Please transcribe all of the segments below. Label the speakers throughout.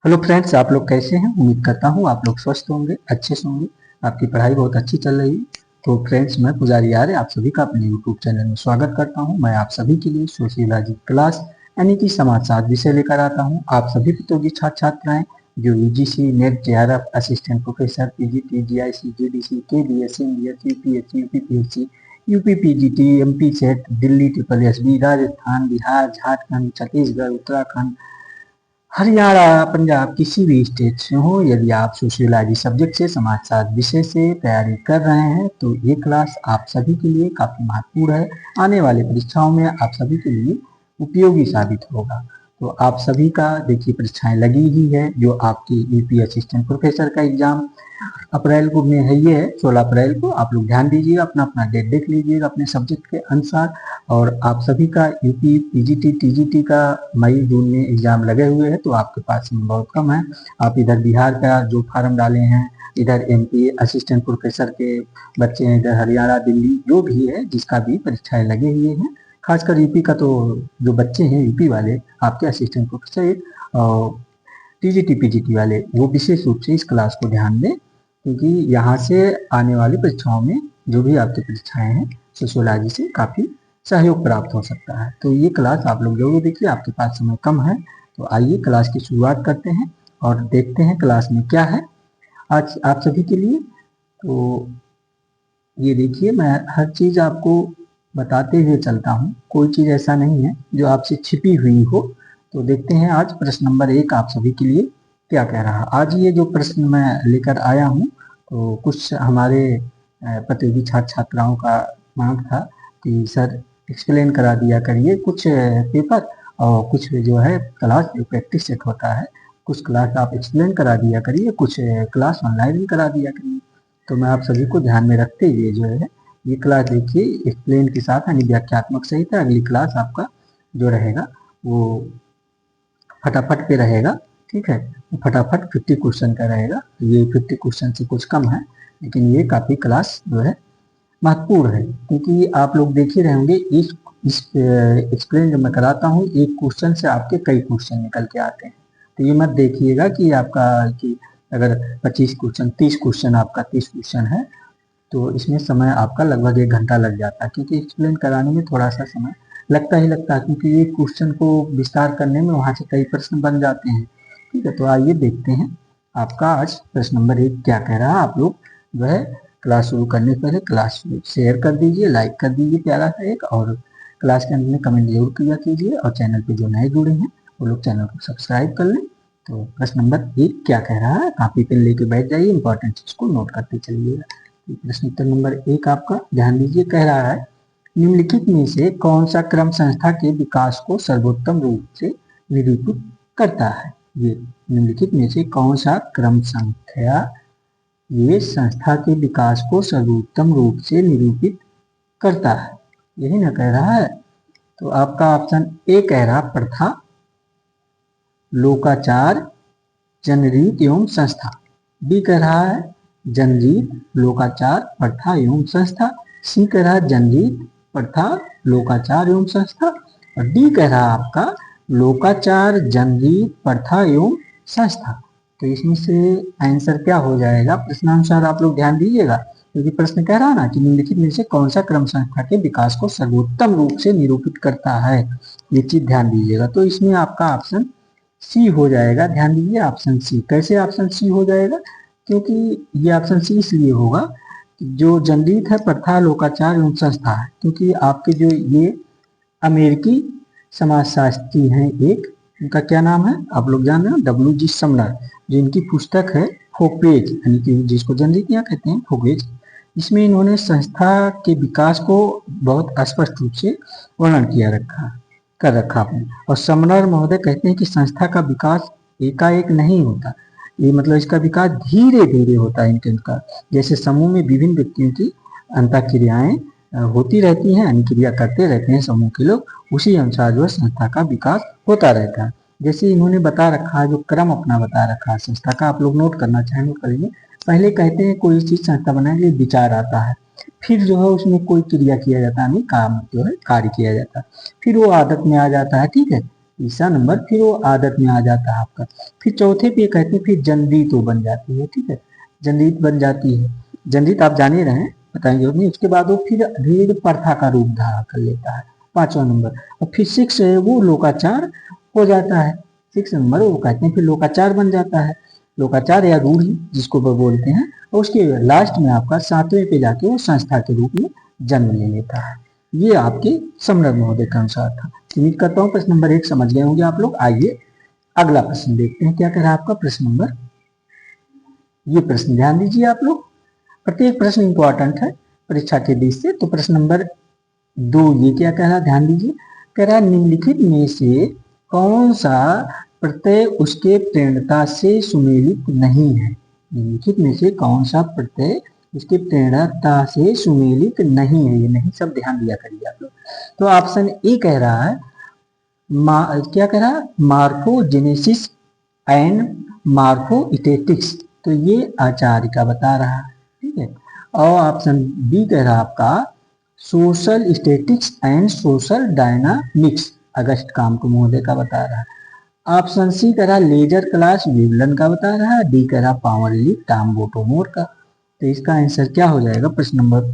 Speaker 1: Hello friends, आप लोग कैसे हैं? उम्मीद करता हूँ आप लोग स्वस्थ होंगे, अच्छे से होंगे। आपकी पढ़ाई बहुत अच्छी चल रही है। तो फ्रेंड्स, मैं पुजारी आर्य आप सभी का अपने यूट्यूब चैनल में स्वागत करता हूँ। मैं आप सभी के लिए सोशियोलॉजी क्लास यानी कि समाजशास्त्र विषय लेकर आता हूँ। आप सभी प्रतियोगी छात्र छात्राएं जो UGC, NET, JRF, assistant professor, PGT, GIC, GDC, KBS, MBS, UPSC, UPPSC, UPPGT, MP set, Delhi triple SB, Rajasthan, Bihar, Jharkhand, Chhattisgarh, Uttarakhand, Haryana, Punjab, किसी भी स्टेट से हो, यदि आप सोशियोलॉजी सब्जेक्ट से, समाजशास्त्र विषय से तैयारी कर रहे हैं तो ये क्लास आप सभी के लिए काफी महत्वपूर्ण है। आने वाली परीक्षाओं में आप सभी के लिए उपयोगी साबित होगा। तो आप सभी का देखिए परीक्षाएं लगी ही है। जो आपकी यूपी असिस्टेंट प्रोफेसर का एग्जाम अप्रैल को में है, ये है 16 अप्रैल को। आप लोग ध्यान दीजिएगा, अपना अपना डेट देख लीजिएगा अपने सब्जेक्ट के अनुसार। और आप सभी का यूपी, पीजीटी, टीजीटी का मई जून में एग्जाम लगे हुए हैं, तो आपके पास में बहुत कम है। आप इधर बिहार का जो फार्म डाले हैं, इधर एमपी असिस्टेंट प्रोफेसर के बच्चे हैं, इधर हरियाणा, दिल्ली, जो भी है जिसका भी परीक्षाएं लगे हुए हैं। खासकर यूपी का तो जो बच्चे हैं यूपी वाले आपके असिस्टेंट प्रोफेसर और टीजीटी, पीजीटी वाले, वो विशेष रूप से इस क्लास को ध्यान दें, क्योंकि यहाँ से आने वाली परीक्षाओं में जो भी आपकी परीक्षाएं हैं सोशियोलॉजी से काफी सहयोग प्राप्त हो सकता है। तो ये क्लास आप लोग जरूर देखिए। आपके पास समय कम है तो आइए क्लास की शुरुआत करते हैं और देखते हैं क्लास में क्या है आज आप सभी के लिए। तो ये देखिए, मैं हर चीज आपको बताते हुए चलता हूँ, कोई चीज ऐसा नहीं है जो आपसे छिपी हुई हो। तो देखते हैं आज प्रश्न नंबर 1 आप सभी के लिए क्या कह रहा है। आज ये जो प्रश्न मैं लेकर आया हूँ, तो कुछ हमारे प्रतियोगी छात्र छात्राओं का मांग था कि सर एक्सप्लेन करा दिया करिए कुछ पेपर, और कुछ जो है क्लास जो प्रैक्टिस सेट होता है, कुछ क्लास आप एक्सप्लेन करा दिया करिए, कुछ क्लास ऑनलाइन भी करा दिया करिए। तो मैं आप सभी को ध्यान में रखते हुए जो है ये क्लास देखिए एक्सप्लेन के साथ, यानी व्याख्यात्मक सहित है। अगली क्लास आपका जो रहेगा वो फटाफट पे रहेगा, ठीक है। फटाफट 50 क्वेश्चन का रहेगा। ये 50 क्वेश्चन से कुछ कम है, लेकिन ये काफी क्लास जो है महत्वपूर्ण है, क्योंकि आप लोग देख ही रहे होंगे इस एक्सप्लेन जब मैं कराता हूँ, एक क्वेश्चन से आपके कई क्वेश्चन निकल के आते हैं। तो ये मत देखिएगा कि आपका कि अगर 25 क्वेश्चन, 30 क्वेश्चन, आपका 30 क्वेश्चन है तो इसमें समय आपका लगभग 1 घंटा लग जाता है, क्योंकि एक्सप्लेन कराने में थोड़ा सा समय लगता ही लगता है, क्योंकि एक क्वेश्चन को विस्तार करने में वहां से कई प्रश्न बन जाते हैं, ठीक है। तो आइए देखते हैं आपका आज प्रश्न नंबर 1 क्या कह रहा है। आप लोग जो है क्लास शुरू करने से पहले क्लास शेयर कर दीजिए, लाइक कर दीजिए प्यारा सा एक, और क्लास के अंत में कमेंट जरूर किया कीजिए, और चैनल पे जो नए जुड़े हैं वो लोग चैनल को सब्सक्राइब कर लें। तो प्रश्न नंबर 1 क्या कह रहा है, कॉपी पेन लेके बैठ जाइए, इंपॉर्टेंट चीज को नोट करते चलिएगा। प्रश्न उत्तर नंबर 1 आपका ध्यान दीजिए, कह रहा है निम्नलिखित में से कौन सा क्रम संस्था के विकास को सर्वोत्तम रूप से निरूपित करता है। ये निम्नलिखित में से कौन सा क्रम संख्या ये संस्था के विकास को सर्वोत्तम रूप से निरूपित करता है, यही ना कह रहा है। तो आपका ऑप्शन ए कह रहा प्रथा, लोकाचार, जनरीत एवं संस्था। बी कह रहा है जनरीत, लोकाचार, प्रथा एवं संस्था। सी कह रहा है जनरीत, प्रथा, लोकाचार एवं संस्था। और डी कह रहा है आपका लोकाचार, जनरीत, प्रथा एवं संस्था। तो इसमें से आंसर क्या हो जाएगा, प्रश्नानुसार आप लोग ध्यान दीजिएगा, क्योंकि प्रश्न कह रहा है ना कि निम्नलिखित में से कौन सा क्रम संस्था के विकास को सर्वोत्तम रूप से निरूपित करता है, ये चीज ध्यान दीजिएगा। तो इसमें आपका ऑप्शन सी हो जाएगा। ध्यान दीजिए, ऑप्शन सी। कैसे ऑप्शन सी हो जाएगा, क्योंकि ये ऑप्शन सी इसलिए होगा कि जो जनरीत है, प्रथा, लोकाचार एवं संस्था है, क्योंकि आपके जो ये अमेरिकी समाजशास्त्री हैं एक, उनका क्या नाम है आप लोग जान रहे हैं, W.G. समनर, जो इनकी पुस्तक है फोकवेज, यानी कि जिसको जनरीत यहाँ कहते हैं फोकवेज। इसमें इन्होंने संस्था के विकास को बहुत स्पष्ट रूप से वर्णन किया कर रखा आपने। और समनर महोदय कहते हैं कि संस्था का विकास एकाएक नहीं होता, ये मतलब इसका विकास धीरे धीरे होता है इनका। जैसे समूह में विभिन्न व्यक्तियों की अंतःक्रियाएं होती रहती हैं, यानी क्रिया करते रहते हैं समूह के लोग, उसी अनुसार जो है संस्था का विकास होता रहता है। जैसे इन्होंने बता रखा है, जो क्रम अपना बता रखा है संस्था का, आप लोग नोट करना चाहें नोट करेंगे। पहले कहते हैं कोई चीज संस्था बनाने के लिए विचार आता है, फिर जो है उसमें कोई क्रिया किया जाता है, नहीं काम जो है कार्य किया जाता है, फिर वो आदत में आ जाता है, ठीक है। तीसरा नंबर फिर वो आदत में आ जाता है आपका। फिर चौथे पे कहते हैं फिर जंदीत वो बन जाती है, ठीक है, जंदीत बन जाती है। जंदीत आप जान ही रहे हैं, बताएंगे और नहीं। उसके बाद वो फिर धीरे धीरे प्रथा का रूप धारण कर लेता है, पांचवा नंबर। और फिर 6 है वो लोकाचार हो जाता है। 6 नंबर वो कहते हैं फिर लोकाचार बन जाता है, लोकाचार या रूढ़ी जिसको वो बोलते हैं। और उसके लास्ट में आपका 7वें पे जाके वो संस्था के रूप में जन्म ले लेता है। ये आपके समरथ महोदय के अनुसार था। उम्मीद करता हूँ प्रश्न नंबर 1 समझ गए होंगे आप लोग। आइए अगला प्रश्न देखते हैं क्या कह रहा है आपका प्रश्न नंबर। ये प्रश्न ध्यान दीजिए आप लोग, प्रत्येक प्रश्न इंपॉर्टेंट है परीक्षा के दृष्टि से। तो प्रश्न नंबर 2 ये क्या कह रहा है, ध्यान दीजिए। कह रहा है निम्नलिखित में से कौन सा प्रत्यय उसके प्रेरणता से सुमेलित नहीं है। निम्नलिखित में से कौन सा प्रत्यय उसके प्रेरणता से सुमेलित नहीं है। ये नहीं सब ध्यान दिया करिए आप लोग। तो ऑप्शन ए कह रहा है क्या कह रहा है, मार्फोजेनेसिस एंड मार्फोइटेटिक्स। तो ये आचार्य का बता रहा है, ठीक है। और ऑप्शन बी कह रहा है आपका social statics and social dynamics, Auguste Comte महोदय का बता रहा है। ऑप्शन सी कह रहा लेजर क्लास विवलन का बता रहा है। डी कह रहा पावर लीग टॉम बोटोमोर का। तो इसका आंसर क्या हो जाएगा प्रश्न नंबर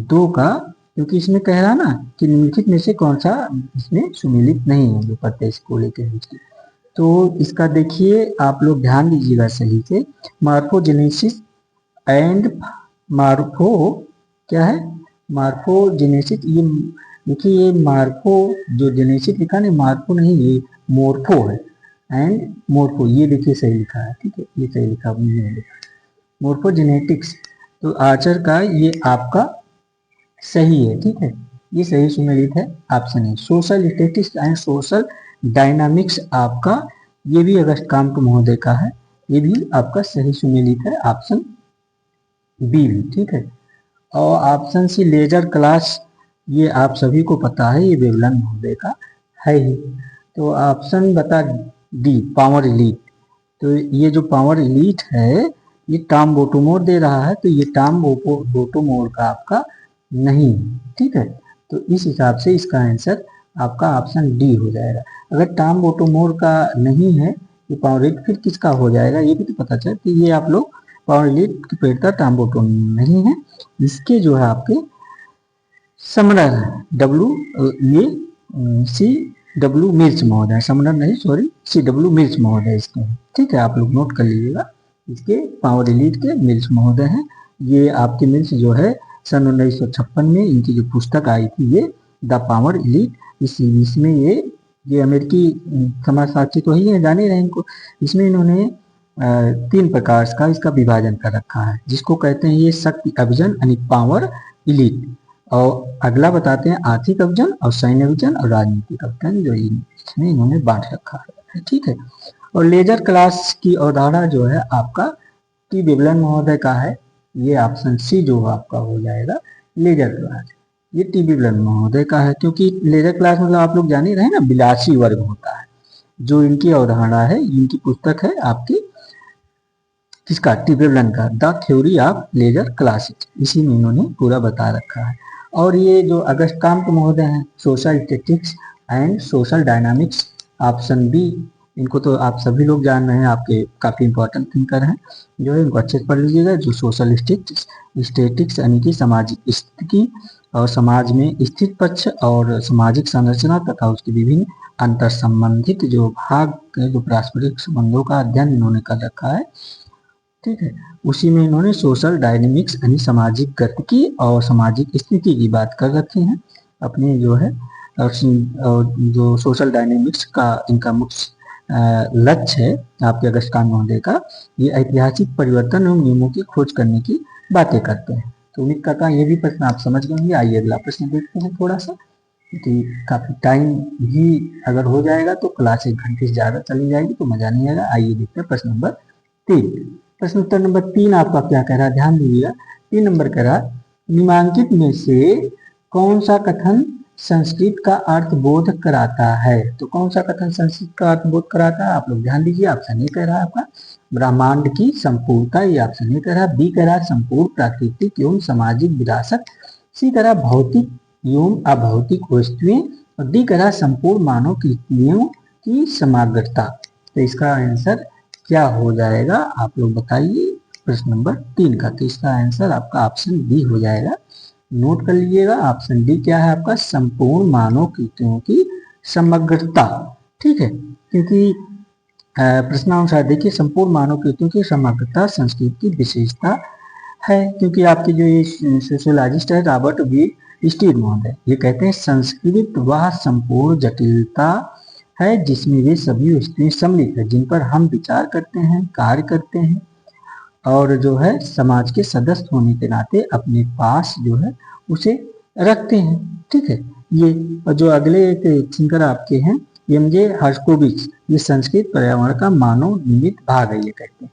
Speaker 1: 2 का, क्योंकि इसमें कह रहा ना कि निम्नलिखित में से कौन सा इसमें सुमेलित नहीं है जो प्रत्यय को लेकर है। तो इसका देखिए आप लोग ध्यान दीजिएगा सही से। मार्फोजेनेसिस एंड मार्फो क्या है, मार्फोजेनेसिस, ये देखिए ये मार्फो जो जेनेसिस लिखा नहीं, मार्फो नहीं, ये मोर्फो है एंड मोर्फो, ये देखिए सही लिखा है, ठीक है, ये सही लिखा है मोर्फोजेनेटिक्स। तो आर्चर का ये आपका सही है, ठीक है, ये सही सुमेलित है ऑप्शन है। Social statics and social dynamics आपका ये भी अगस्त कामत महोदय का है, ये भी आपका सही सुमेलित है ऑप्शन बी भी, ठीक है। और ऑप्शन सी लेजर क्लास, ये आप सभी को पता है ये बेवलन महोदय का है ही। तो ऑप्शन बता डी पावर एलीट। तो ये जो पावर एलीट है ये टॉम बोटोमोर दे रहा है, तो ये टॉम बोटोमोर का आपका नहीं, ठीक है। तो इस हिसाब से इसका आंसर आपका ऑप्शन डी हो जाएगा। अगर टॉम बोटोमोर का नहीं है ये पावर एलीट, फिर किसका हो जाएगा ये भी तो पता चले। तो ये आप लोग पावर एलीट की प्रेरणा टॉम बोटोमोर नहीं है, इसके जो है आपके समरर डब्ल्यू ये सी डब्ल्यू मिर्च महोदय, समरर नहीं सॉरी सी डब्ल्यू मिर्च महोदय इसके, ठीक है, आप लोग नोट कर लीजिएगा। इसके पावर एलीट के मिर्च महोदय हैं। ये आपके मिर्च जो है सन 1956 में इनकी जो पुस्तक आई थी ये द पावर एलीट, इसमें ये अमेरिकी समाजशास्त्री तो ही है, जाने रहे इनको। इसमें इन्होंने 3 प्रकार का इसका विभाजन कर रखा है, जिसको कहते हैं ये शक्ति अभिजन यानी पावर एलीट। और अगला बताते हैं आर्थिक अभिजन और सैन्य अभिजन और राजनीतिक अभिजन, जो इसमें इन्होंने बांट रखा है, ठीक है। और लेजर क्लास की अवधारणा जो है आपका टी बेवलन महोदय का है, ये ऑप्शन सी जो आपका हो जाएगा लेजर क्लास, ये टी बेवलन महोदय का है। क्योंकि लेजर क्लास मतलब आप लोग जान ही रहे ना विलासी वर्ग होता है, जो इनकी अवधारणा है, इनकी पुस्तक है आपकी किसका, टी बेवलन का the theory of leisure classes, इसी में इन्होंने पूरा बता रखा है। और ये जो अगस्त कामत महोदय हैं social statics and social dynamics, option B, इनको तो आप सभी लोग जान रहे हैं, आपके काफ़ी इंपॉर्टेंट थिंकर हैं, जो है इनको अच्छे से पढ़ लीजिएगा। जो सोशल स्टेटिक्स यानी कि सामाजिक स्थिति और समाज में स्थित पक्ष और सामाजिक संरचना तथा उसके विभिन्न अंतर संबंधित जो भाग जो पारस्परिक संबंधों का अध्ययन इन्होंने कर रखा है, ठीक है। उसी में इन्होंने सोशल डायनेमिक्स यानी सामाजिक गतिकी और सामाजिक स्थिति की बात कर रखी है अपने जो है। और जो सोशल डायनेमिक्स का इनका मुख्य लक्ष्य है आपके अगस्त कामत महोदय का, ये ऐतिहासिक परिवर्तन एवं नियमों की खोज करने की बातें करते हैं। तो उम्मीद करता हूँ ये भी प्रश्न आप समझ गए होंगे। आइए अगला प्रश्न देखते हैं थोड़ा सा, क्योंकि काफी टाइम भी अगर हो जाएगा तो क्लास 1 घंटे से ज्यादा चली जाएगी तो मजा नहीं आएगा। आइए देखते हैं प्रश्न नंबर 3। प्रश्न उत्तर नंबर 3 आपका क्या कह रहा है, ध्यान दीजिएगा। 3 नंबर कह रहा निम्नलिखित में से कौन सा कथन संस्कृत का अर्थ बोध कराता है। तो कौन सा कथन संस्कृत का अर्थ बोध कराता है, आप लोग ध्यान दीजिए। ऑप्शन ए कह रहा है आपका ब्रह्मांड की संपूर्णता, ये ऑप्शन ए कह रहा है। बी कह रहा है संपूर्ण प्राकृतिक एवं सामाजिक विरासत। सी कह रहा भौतिक एवं अभौतिक वस्तुएं। और डी कह रहा संपूर्ण मानव कृतियों की समग्रता। तो इसका आंसर क्या हो जाएगा आप लोग बताइए प्रश्न नंबर 3 का। तो इसका आंसर आपका ऑप्शन डी हो जाएगा। नोट कर लीजिएगा, ऑप्शन डी क्या है आपका, संपूर्ण मानव कृतियों की समग्रता। ठीक है, क्योंकि प्रश्नानुसार देखिए संपूर्ण मानव कृतियों की समग्रता संस्कृत की विशेषता है। क्योंकि आपके जो ये सोशियोलॉजिस्ट है रॉबर्ट बी स्टीड महोदय, ये कहते हैं संस्कृत वह संपूर्ण जटिलता है जिसमें वे सभी वस्तुएं सम्मिलित है जिन पर हम विचार करते हैं, कार्य करते हैं और जो है समाज के सदस्य होने के नाते अपने पास जो है उसे रखते हैं। ठीक है, ये और जो अगले एक थिंकर आपके हैं एमजे हर्शकोविच, ये संस्कृत पर्यावरण का मानव निर्मित भाग है ये कहते हैं।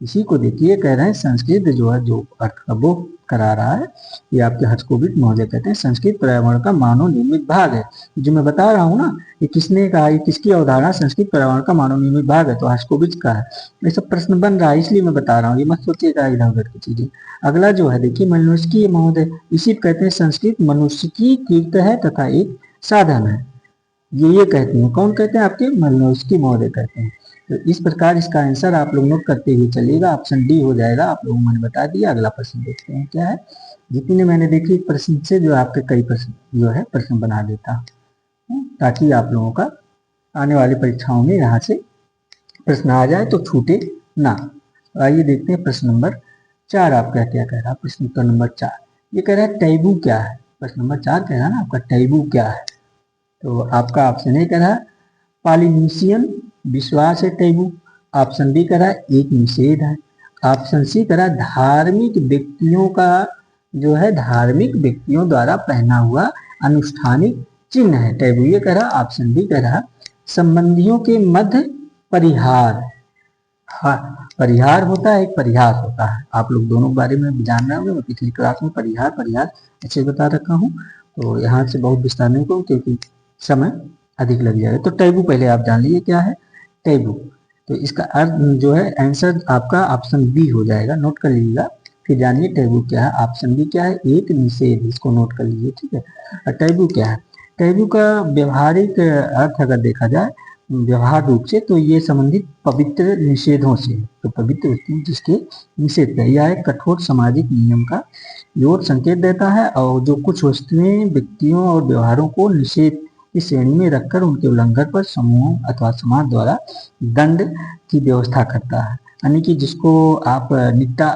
Speaker 1: इसी को देखिए कह रहे हैं संस्कृत जो है जो अर्थ का वो करा रहा है, ये आपके हर्शकोविच महोदय कहते हैं संस्कृत पर्यावरण का मानव निर्मित भाग है। जो मैं बता रहा हूँ ना, ये किसने कहा, ये किसकी अवधारणा, संस्कृत पर्यावरण का मानव निर्मित भाग है, तो हर्शकोविच का है। ये सब प्रश्न बन रहा है इसलिए मैं बता रहा हूँ, ये मत सोचिएगा इधर उधर की चीजें। अगला जो है देखिए मनुष्य महोदय, इसी कहते हैं संस्कृत मनुष्य की कीर्त है तथा एक साधन है। ये कहते हैं, कौन कहते हैं आपके, मनुष्य महोदय कहते हैं। तो इस प्रकार इसका आंसर आप लोग नोट करते हुए चलिएगा, ऑप्शन डी हो जाएगा। आप लोगों को मैंने बता दिया। अगला प्रश्न देखते हैं क्या है। जितने मैंने देखी प्रश्न से जो आपके कई प्रश्न जो है प्रश्न बना देता ताकि आप लोगों का आने वाली परीक्षाओं में यहाँ से प्रश्न आ जाए तो छूटे ना। आइए देखते हैं प्रश्न नंबर 4 आपका क्या कह रहा है। प्रश्न उत्तर नंबर 4 ये कह रहा है टैबू क्या है। प्रश्न नंबर 4 कह रहा है ना आपका टैबू क्या है। तो आपका ऑप्शन ए कह रहा है पॉलिनीशियन विश्वास है टैबू। ऑप्शन बी कह रहा है एक निषेध है। ऑप्शन सी कह रहा है धार्मिक व्यक्तियों का जो है धार्मिक व्यक्तियों द्वारा पहना हुआ अनुष्ठानिक चिन्ह है टैबू ये कह रहा। ऑप्शन डी कह रहा संबंधियों के मध्य परिहार। हाँ, परिहार होता है, एक परिहास होता है। आप लोग दोनों बारे में जान रहे होंगे, मैं पिछली क्लास में परिहार अच्छे बता रखा हूँ, तो यहाँ से बहुत विस्तार नहीं करूँ क्योंकि समय अधिक लग जाएगा। तो टैबू पहले आप जान लीजिए क्या है टैबू। तो इसका अर्थ जो है आंसर आपका ऑप्शन बी हो जाएगा, नोट कर लीजिएगा। फिर जानिए टैबू क्या है। ऑप्शन बी क्या है, एक निषेध, इसको नोट कर लीजिए। ठीक है, टैबू क्या है। टैबू का व्यवहारिक अर्थ अगर देखा जाए व्यवहार रूप से तो ये संबंधित पवित्र निषेधों से, तो पवित्र वस्तु जिसके निषेध है, यह एक कठोर सामाजिक नियम का योर संकेत देता है और जो कुछ वस्तुएं व्यक्तियों और व्यवहारों को निषेध की श्रेणी में रखकर उनके उल्लंघन पर समूह अथवा समाज द्वारा दंड की व्यवस्था करता है। यानी कि जिसको आप निकटा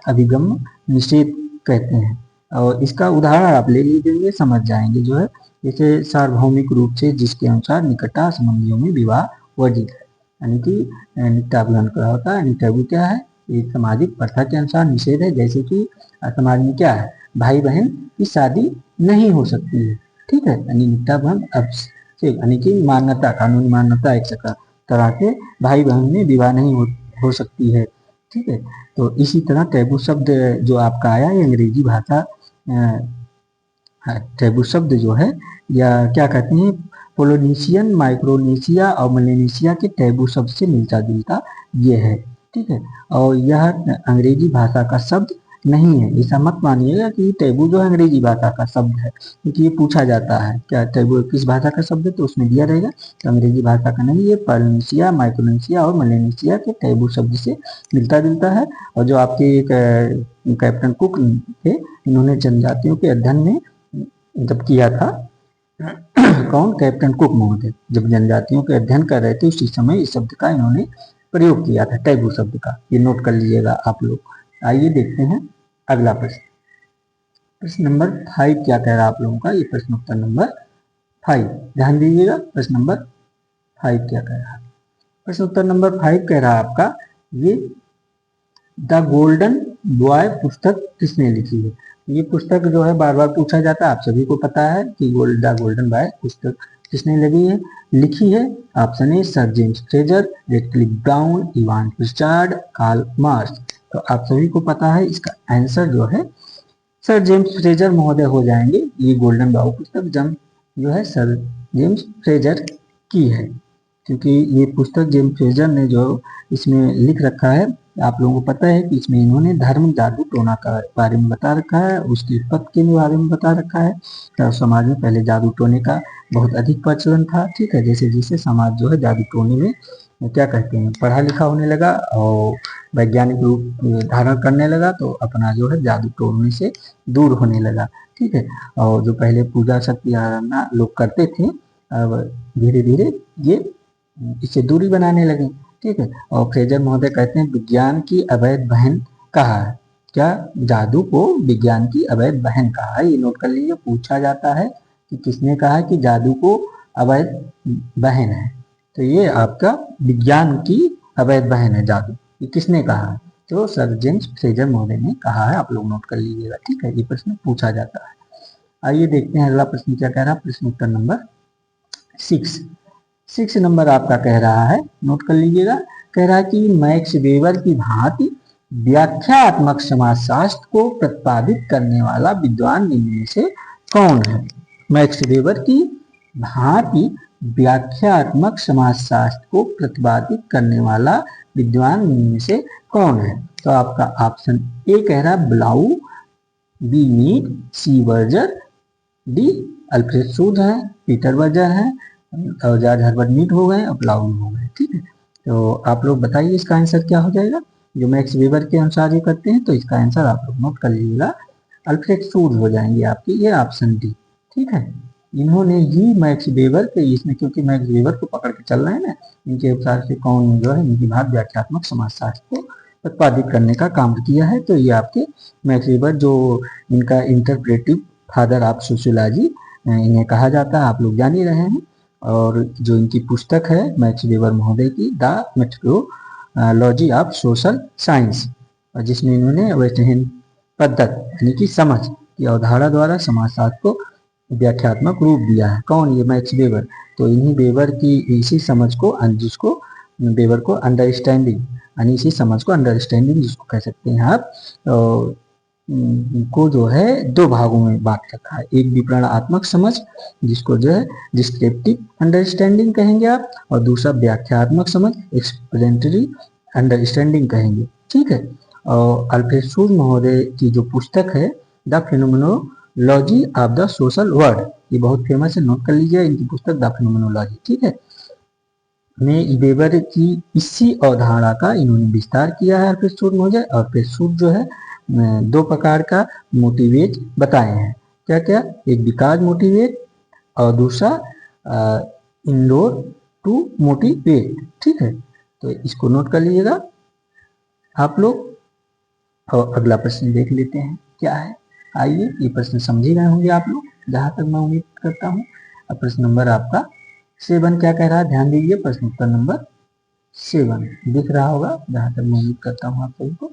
Speaker 1: अभिगम निषेध कहते हैं। और इसका उदाहरण आप ले लीजिए, समझ जाएंगे जो है जैसे सार्वभौमिक रूप से जिसके अनुसार निकटा संबंधियों में विवाह वर्जित है। यानी कि निकटाभिगम क्या होता है, टैबू क्या है, एक सामाजिक प्रथा के अनुसार निषेध है। जैसे कि समाज में क्या है, भाई बहन की शादी नहीं हो सकती है। ठीक है, यानी निकटाभिगम अब से यानी कि मान्यता, कानूनी मान्यता एक तरह के भाई बहन में विवाह नहीं हो सकती है। ठीक है, तो इसी तरह टैबू शब्द जो आपका आया ये अंग्रेजी भाषा टैबू शब्द जो है या क्या कहते हैं पोलिनेशियन, माइक्रोनेशिया और मलेनेशिया के टैबू शब्द से मिलता जुलता ये है। ठीक है, और यह अंग्रेजी भाषा का शब्द नहीं है। ऐसा मत मानिएगा कि टैबू जो है अंग्रेजी भाषा का शब्द है, क्योंकि ये पूछा जाता है क्या टैबू किस भाषा का शब्द है, तो उसमें दिया रहेगा तो अंग्रेजी भाषा का नहीं, ये पोलिनेशिया, माइक्रोनेशिया और मलेनेशिया के टैबू शब्द से मिलता जुलता है। और जो आपके कैप्टन कुक थे, इन्होंने जनजातियों के अध्ययन में जब किया था कौन, कैप्टन कुक महोदय, जब जनजातियों के अध्ययन कर रहे थे उसी समय इस शब्द का इन्होंने प्रयोग किया था, टैबू शब्द का। ये नोट कर लीजिएगा आप लोग। आइए देखते हैं अगला प्रश्न। प्रश्न नंबर 5 क्या कह रहा है आप लोगों का, ये प्रश्न उत्तर नंबर 5 ध्यान दीजिएगा। प्रश्न नंबर 5 क्या कह रहा है। प्रश्न उत्तर नंबर 5 कह रहा है आपका ये द गोल्डन बॉय पुस्तक किसने लिखी है। ये पुस्तक जो है बार बार पूछा जाता है, आप सभी को पता है कि द गोल्डन बॉय पुस्तक किसने लिखी है। Option A sir James Frazer, Radcliffe Brown, Evans Pritchard, Karl Marx. तो आप सभी को पता है इसका आंसर जो है सर जेम्स फ्रेजर महोदय हो जाएंगे। ये गोल्डन बॉय पुस्तक जो है सर जेम्स फ्रेजर की है, क्योंकि ये पुस्तक जेम्स फ्रेजर ने जो इसमें लिख रखा है आप लोगों को पता है कि इसमें इन्होंने धर्म जादू टोना का बारे में बता रखा है, उसकी उत्पत्ति के बारे में बता रखा है। तो समाज में पहले जादू टोने का बहुत अधिक प्रचलन था, ठीक है। जैसे जैसे समाज जो है जादू टोने में क्या कहते हैं पढ़ा लिखा होने लगा और वैज्ञानिक रूप धारण करने लगा, तो अपना जो है जादू टोने से दूर होने लगा, ठीक है। और जो पहले पूजा शक्ति आराधना लोग करते थे, अब धीरे धीरे ये इससे दूरी बनाने लगे, ठीक है। और फ्रेजर महोदय कहते हैं विज्ञान की अवैध बहन कहा है। क्या? जादू को विज्ञान की अवैध बहन कहा है। ये नोट कर लीजिए, पूछा जाता है कि किसने कहा कि जादू को अवैध बहन है, तो ये आपका विज्ञान की अवैध बहन है जादू, ये किसने कहा है? तो सर जेम्स फ्रेजर महोदय ने कहा है, आप लोग नोट कर लीजिएगा, ठीक है। ये प्रश्न पूछा जाता है। आइए देखते हैं अगला प्रश्न क्या कह रहा है। प्रश्न उत्तर नंबर 6 नंबर आपका कह रहा है, नोट कर लीजिएगा, कह रहा है कि मैक्स वेबर की भांति व्याख्यात्मक समाजशास्त्र को प्रतिपादित करने वाला विद्वान निम्न में से कौन है? मैक्स वेबर की भांति व्याख्यात्मक समाजशास्त्र को प्रतिपादित करने वाला विद्वान निम्न में से कौन है? तो आपका ऑप्शन ए कह रहा है Blau, B Mead, C Berger, D Alfred Schutz है, पीटर वर्जर है और जॉर्ज हर्बर्ट मीड हो गए और ब्लाउ हो गए, ठीक है। तो आप लोग बताइए इसका आंसर क्या हो जाएगा। जो मैक्स वेबर के अनुसार ये करते हैं, तो इसका आंसर आप लोग नोट कर लीजिएगा, अल्फ्रेड शूड हो जाएंगे आपकी, ये ऑप्शन डी, ठीक है। इन्होंने ही मैक्स वेबर के इसमें, क्योंकि मैक्स वेबर को पकड़ के चल रहे हैं ना, इनके अनुसार से कौन जो है इनकी भाग व्याख्यात्मक समाजशास्त्र को प्रतिपादित करने का काम किया है। तो ये आपके मैक्स वेबर जो इनका इंटरप्रेटिव फादर ऑफ सोशियोलॉजी इन्हें कहा जाता है, आप लोग जान ही रहे हैं। और जो इनकी पुस्तक है मैक्स वेबर महोदय की the methodology of social science, जिसमें इन्होंने वेस्टर्न पद्धत यानी कि समझ की अवधारणा द्वारा समाजशास्त्र को व्याख्यात्मक रूप दिया है। कौन? ये मैक्स वेबर। तो इन्हीं वेबर की इसी समझ को, जिसको वेबर को अंडरस्टैंडिंग यानी इसी समझ को अंडरस्टैंडिंग जिसको कह सकते हैं आप, को जो है दो भागों में बांट रखा है। एक विवरणात्मक समझ जिसको जो है डिस्क्रिप्टिव अंडरस्टैंडिंग कहेंगे आप, और दूसरा व्याख्यात्मक समझ एक्सप्लेनेटरी अंडरस्टैंडिंग कहेंगे, ठीक है। और अल्फ्रेड शूड महोदय की जो पुस्तक है the phenomenology of the social world, ये बहुत फेमस है, नोट कर लीजिए इनकी पुस्तक द फेनोमेनोलॉजी, ठीक है। में वेबर की इसी अवधारणा का इन्होंने विस्तार किया है अल्फ्रेड शूड महोदय। और अल्फ्रेड शूड जो है दो प्रकार का मोटिवेट बताए हैं, क्या क्या? एक विकास मोटिवेट और दूसरा इंडोर टू मोटिवेट, ठीक है। तो इसको नोट कर लीजिएगा आप लोग। और अगला प्रश्न देख लेते हैं क्या है। आइए, ये प्रश्न समझ ही रहे होंगे आप लोग, जहां तक मैं उम्मीद करता हूँ। अब प्रश्न नंबर आपका 7 क्या कह रहा है, ध्यान दीजिए। प्रश्न उत्तर नंबर 7 दिख रहा होगा, जहां तक मैं उम्मीद करता हूँ आप सभी को।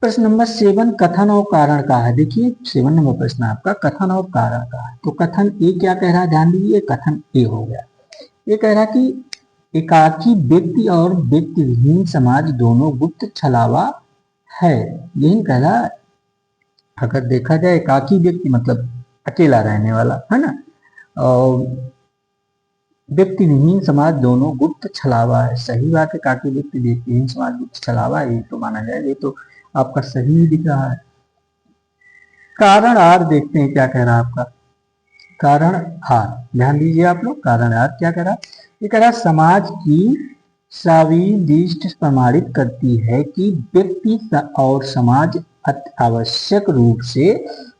Speaker 1: प्रश्न नंबर 7 कथन और कारण का है। देखिए 7 नंबर प्रश्न आपका कथन और कारण का है। तो कथन ए क्या कह रहा है, ध्यान दीजिए, कथन ए हो गया। ये कह रहा है कि एकाकी व्यक्ति और व्यक्ति विहीन समाज दोनों गुप्त छलावा है। यही कह रहा है। अगर देखा जाए एकाकी व्यक्ति मतलब अकेला रहने वाला, है ना, और व्यक्ति विहीन समाज दोनों गुप्त छलावा है। सही बात है, एकाकी व्यक्ति व्यक्ति विहीन समाज गुप्त छलावा है, ये तो माना जाए, ये तो आपका सही दिख रहा है। कारण आर देखते हैं क्या कह रहा है आपका। कारण आर ध्यान दीजिए आप लोग, कारण आर क्या कह रहा है, ये कह रहा है समाज की साविदृष्टि प्रमाणित करती है कि व्यक्ति और समाज आवश्यक रूप से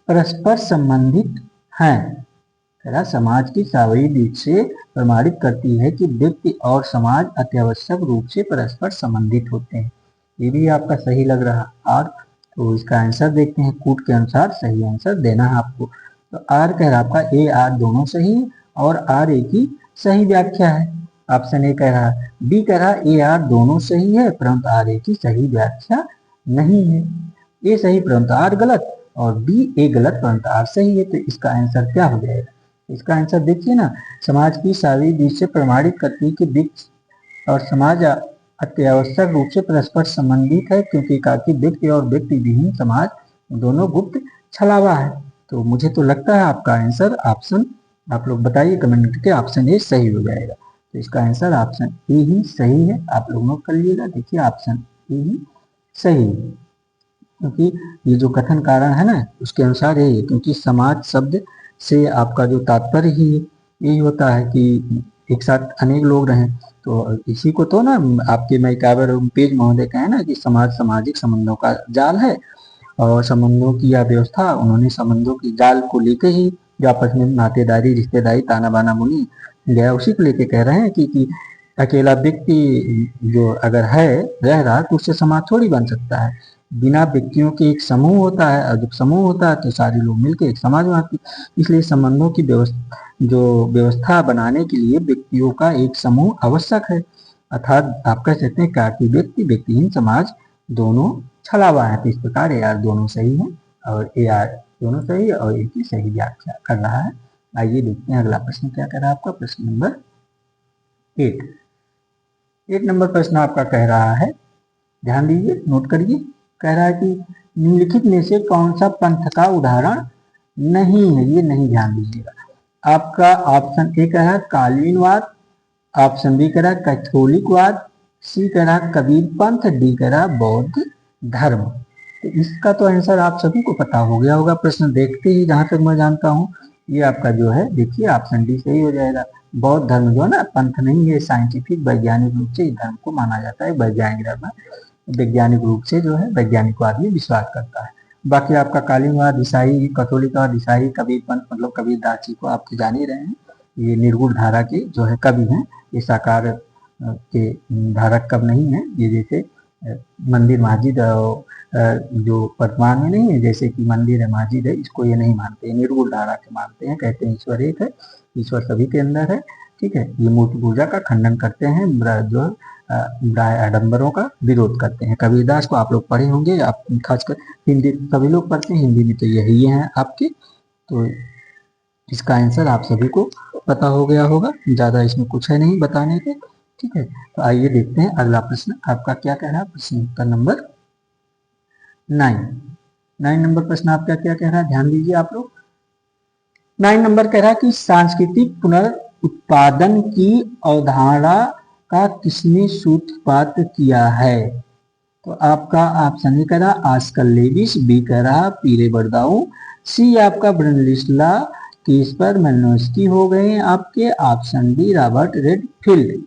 Speaker 1: परस्पर संबंधित हैं। कह रहा समाज की साविदृष्टि से प्रमाणित करती है कि व्यक्ति और समाज अत्यावश्यक रूप से परस्पर संबंधित होते हैं। ये भी आपका सही लग रहा। और तो इसका आंसर देखते हैं, कूट के अनुसार सही आंसर देना है आपको। तो आर कह रहा आपका ए आर दोनों सही और आर ए की सही व्याख्या है। ऑप्शन ए कह रहा है। बी कह रहा ए आर दोनों सही है परंतु आर ए की सही व्याख्या नहीं है। ए सही परंतु आर गलत, और बी ए गलत परंतु आर सही है। तो इसका आंसर क्या हो जाएगा? इसका आंसर देखिए ना, समाज की साविदृष्टि से प्रमाणित करती है कि व्यक्ति और समाज अत्यावश्यक रूप से परस्पर संबंधित है, क्योंकि एकाकी व्यक्ति और व्यक्ति विहीन समाज दोनों गुप्त छलावा है। तो मुझे तो लगता है आपका आंसर ऑप्शन, आप लोग बताइए कमेंट करके, ऑप्शन ए सही हो जाएगा। तो इसका आंसर ऑप्शन ए ही सही है, आप लोग नोट कर लीजिएगा। देखिए ऑप्शन यही सही है। क्योंकि ये जो कथन कारण है ना, उसके अनुसार यही है, क्योंकि समाज शब्द से आपका जो तात्पर्य ही यही होता है कि एक साथ अनेक लोग रहें। तो इसी को तो ना आपके मैकाबर और पेज महोदय का है ना कि समाज सामाजिक संबंधों का जाल है, और संबंधों की यह व्यवस्था उन्होंने संबंधों की जाल को लेके ही, जो आपस में नातेदारी रिश्तेदारी ताना बाना बुनी गया, उसी को लेके कह रहे हैं कि अकेला व्यक्ति जो अगर है रह रहा तो उससे समाज थोड़ी बन सकता है। बिना व्यक्तियों के एक समूह होता है, और जब समूह होता है तो सारे लोग मिलकर एक समाज बनाते हैं। इसलिए संबंधों की व्यवस्था बनाने के लिए व्यक्तियों का एक समूह आवश्यक है। अर्थात आप कह सकते हैं कि व्यक्ति व्यक्तिहीन समाज दोनों छलावा है। तो इस प्रकार ए आर दोनों सही है, और ए आर दोनों सही है, और ए की सही व्याख्या कर रहा है। आइए देखते हैं अगला प्रश्न क्या कह रहा है आपका। प्रश्न नंबर 8 नंबर प्रश्न आपका कह रहा है, ध्यान दीजिए, नोट करिए। कह रहा है कि निम्नलिखित में से कौन सा पंथ का उदाहरण नहीं है। ये नहीं, ध्यान दीजिएगा। आपका ऑप्शन ए कह रहा है कालीनवाद, ऑप्शन बी कह रहा है कैथोलिकवाद, सी कह रहा है कबीर पंथ, डी कह रहा है बौद्ध धर्म। तो इसका तो आंसर आप सभी को पता हो गया होगा प्रश्न देखते ही, जहां तक मैं जानता हूं। ये आपका जो है देखिए ऑप्शन डी सही हो जाएगा। बौद्ध धर्म जो है ना, पंथ नहीं है, साइंटिफिक वैज्ञानिक रूप से इस धर्म को माना जाता है। वैज्ञानिक धर्म, वैज्ञानिक रूप से जो है वैज्ञानिकवाद में विश्वास करता है। बाकी आपका कालीनवाद, ईसाई, कैथोलिकवाद, ईसाई, कबीर पंथ मतलब कबीर दास जी को आप तो जान ही रहे हैं। ये निर्गुण धारा के जो है कवि हैं। ये साकार के धारक कब नहीं है। ये जैसे मंदिर मस्जिद जो वर्तमान में नहीं है, जैसे कि मंदिर है मस्जिद है, इसको ये नहीं मानते, निर्गुण धारा के मानते हैं। कहते हैं ईश्वर एक है, ईश्वर सभी के अंदर है। ठीक है, ये मूर्ति पूजा का खंडन करते हैं, जो ब्राह्य आडम्बरों का विरोध करते हैं। कबीरदास को आप लोग पढ़े होंगे, आप खासकर हिंदी सभी लोग पढ़ते हैं, हिंदी में तो यही है आपके। तो इसका आंसर आप सभी को पता हो गया होगा, ज्यादा इसमें कुछ है नहीं बताने के। ठीक है, तो आइए देखते हैं अगला प्रश्न आपका क्या कह रहा है। प्रश्न उत्तर नंबर 9 नंबर प्रश्न आपका क्या कह रहा है, ध्यान दीजिए आप लोग। 9 नंबर कह रहा है कि सांस्कृतिक पुनरुत्पादन की अवधारणा का किसने सूत्रपात किया है। तो आपका ऑप्शन ए कह रहा आस्कर लेविस, बी कह रहा पीरे बर्दाऊ, सी आपका ब्रनलिस्ला केस्पर मेलनोस्की हो गए आपके, ऑप्शन डी रॉबर्ट रेडफील्ड।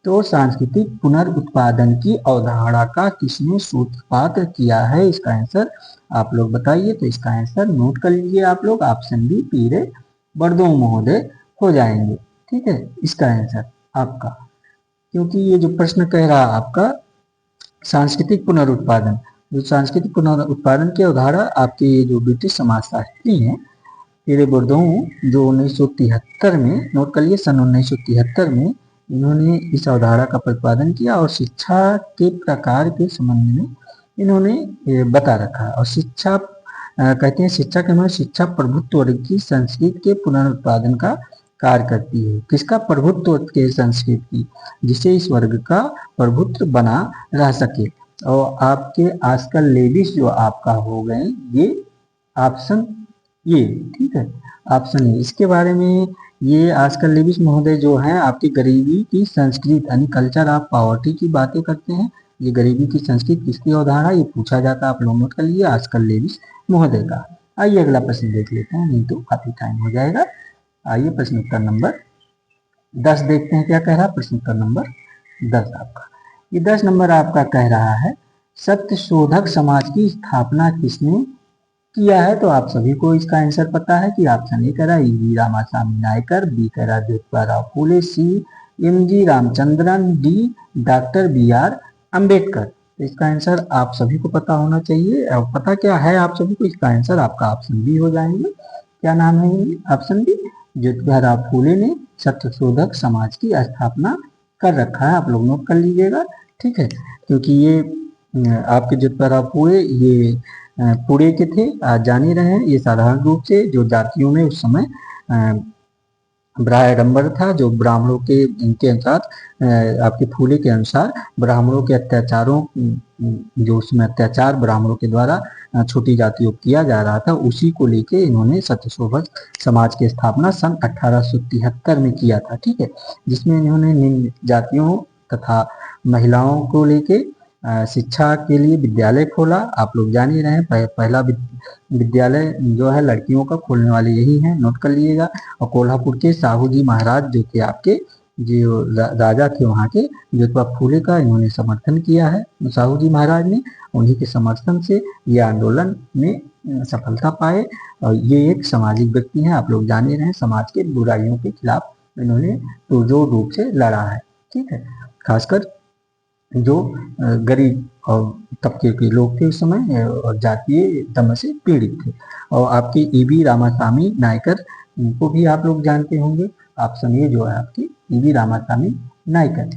Speaker 1: तो सांस्कृतिक पुनरुत्पादन की अवधारणा का किसने सूत्रपात किया है, इसका आंसर आप लोग बताइए। तो इसका आंसर नोट कर लीजिए आप लोग, ऑप्शन बी पीरे बर्दो महोदय हो जाएंगे। ठीक है, इसका आंसर आपका, क्योंकि ये जो प्रश्न कह रहा आपका सांस्कृतिक पुनरुत्पादन, जो सांस्कृतिक पुनरुत्पादन की अवधारणा आपके जो ब्रिटिश समाजशास्त्री हैं पीरे बर्दो, जो 1973 में, नोट कर लिए, सन 1973 में इन्होंने इस अवधारणा का प्रतिपादन किया, और शिक्षा के प्रकार के संबंध में इन्होंने बता रखा। और शिक्षा कहते हैं, शिक्षा के मतलब शिक्षा प्रभुत्व वर्ग की संस्कृति के पुनरुत्पादन का कार्य करती है। किसका? प्रभुत्व के संस्कृति की, जिससे इस वर्ग का प्रभुत्व बना रह सके। और आपके आजकल लेडीज जो आपका हो गए, ये ऑप्शन ये, ठीक है, ऑप्शन ए। इसके बारे में ये आजकल लेविस महोदय जो हैं आपकी गरीबी की संस्कृति यानी कल्चर ऑफ पॉवर्टी की बातें करते हैं। ये गरीबी की संस्कृति किसकी अवधारणा, ये पूछा जाता है, आप लोग नोट कर लीजिए, आजकल लेविस महोदय का। आइए अगला प्रश्न देख लेते हैं, नहीं तो काफी टाइम हो जाएगा। आइए प्रश्न उत्तर नंबर 10 देखते हैं क्या कह रहा है। प्रश्न उत्तर नंबर 10 आपका, ये 10 नंबर आपका कह रहा है सत्य शोधक समाज की स्थापना किसने किया है। तो आप सभी को इसका आंसर पता है कि ऑप्शन ए कह रहा है ई रामास्वामी नायकर, बी कह रहा Jyotiba Phule, C MG. Ramachandran, D doctor BR. Ambedkar. तो इसका आंसर आप सभी को पता होना चाहिए, और पता क्या है आप सभी को, इसका आंसर आपका ऑप्शन बी हो जाएंगे। क्या नाम है ये? ऑप्शन बी, ज्योतिबा फूले ने सत्य शोधक समाज की स्थापना कर रखा है, आप लोग नोट कर लीजिएगा। ठीक है, क्योंकि ये आपके ज्योतिबा फूले ये पुणे के थे, आज जान ही रहे हैं। ये साधारण रूप से जो जातियों में उस समय ब्राह्य आडम्बर था, जो ब्राह्मणों के इनके अनुसार आपके फूले के अनुसार ब्राह्मणों के अत्याचारों, जो उसमें अत्याचार ब्राह्मणों के द्वारा छोटी जातियों को किया जा रहा था, उसी को लेके इन्होंने सत्यशोधक समाज की स्थापना सन 1873 में किया था। ठीक है, जिसमें इन्होंने निम्न जातियों तथा महिलाओं को लेके शिक्षा के लिए विद्यालय खोला। आप लोग जान ही रहे हैं, पहला विद्यालय जो है लड़कियों का खोलने वाले यही हैं, नोट कर लीजिएगा। और कोल्हापुर के साहू जी महाराज जो थे आपके, जो राजा थे वहाँ के, ज्योतिबा फूले का इन्होंने समर्थन किया है, साहू जी महाराज ने। उन्हीं के समर्थन से ये आंदोलन में सफलता पाए। और ये एक सामाजिक व्यक्ति हैं, आप लोग जान ही रहे हैं, समाज के बुराइयों के खिलाफ इन्होंने पुरजोर रूप से लड़ा है। ठीक है, खासकर जो गरीब और तबके के लोग थे उस समय और जातीय दम से पीड़ित थे। और आपके ईवी रामासामी नायकर, इनको भी आप लोग जानते होंगे। ऑप्शन ए जो है आपकी ईवी रामासामी नायकर,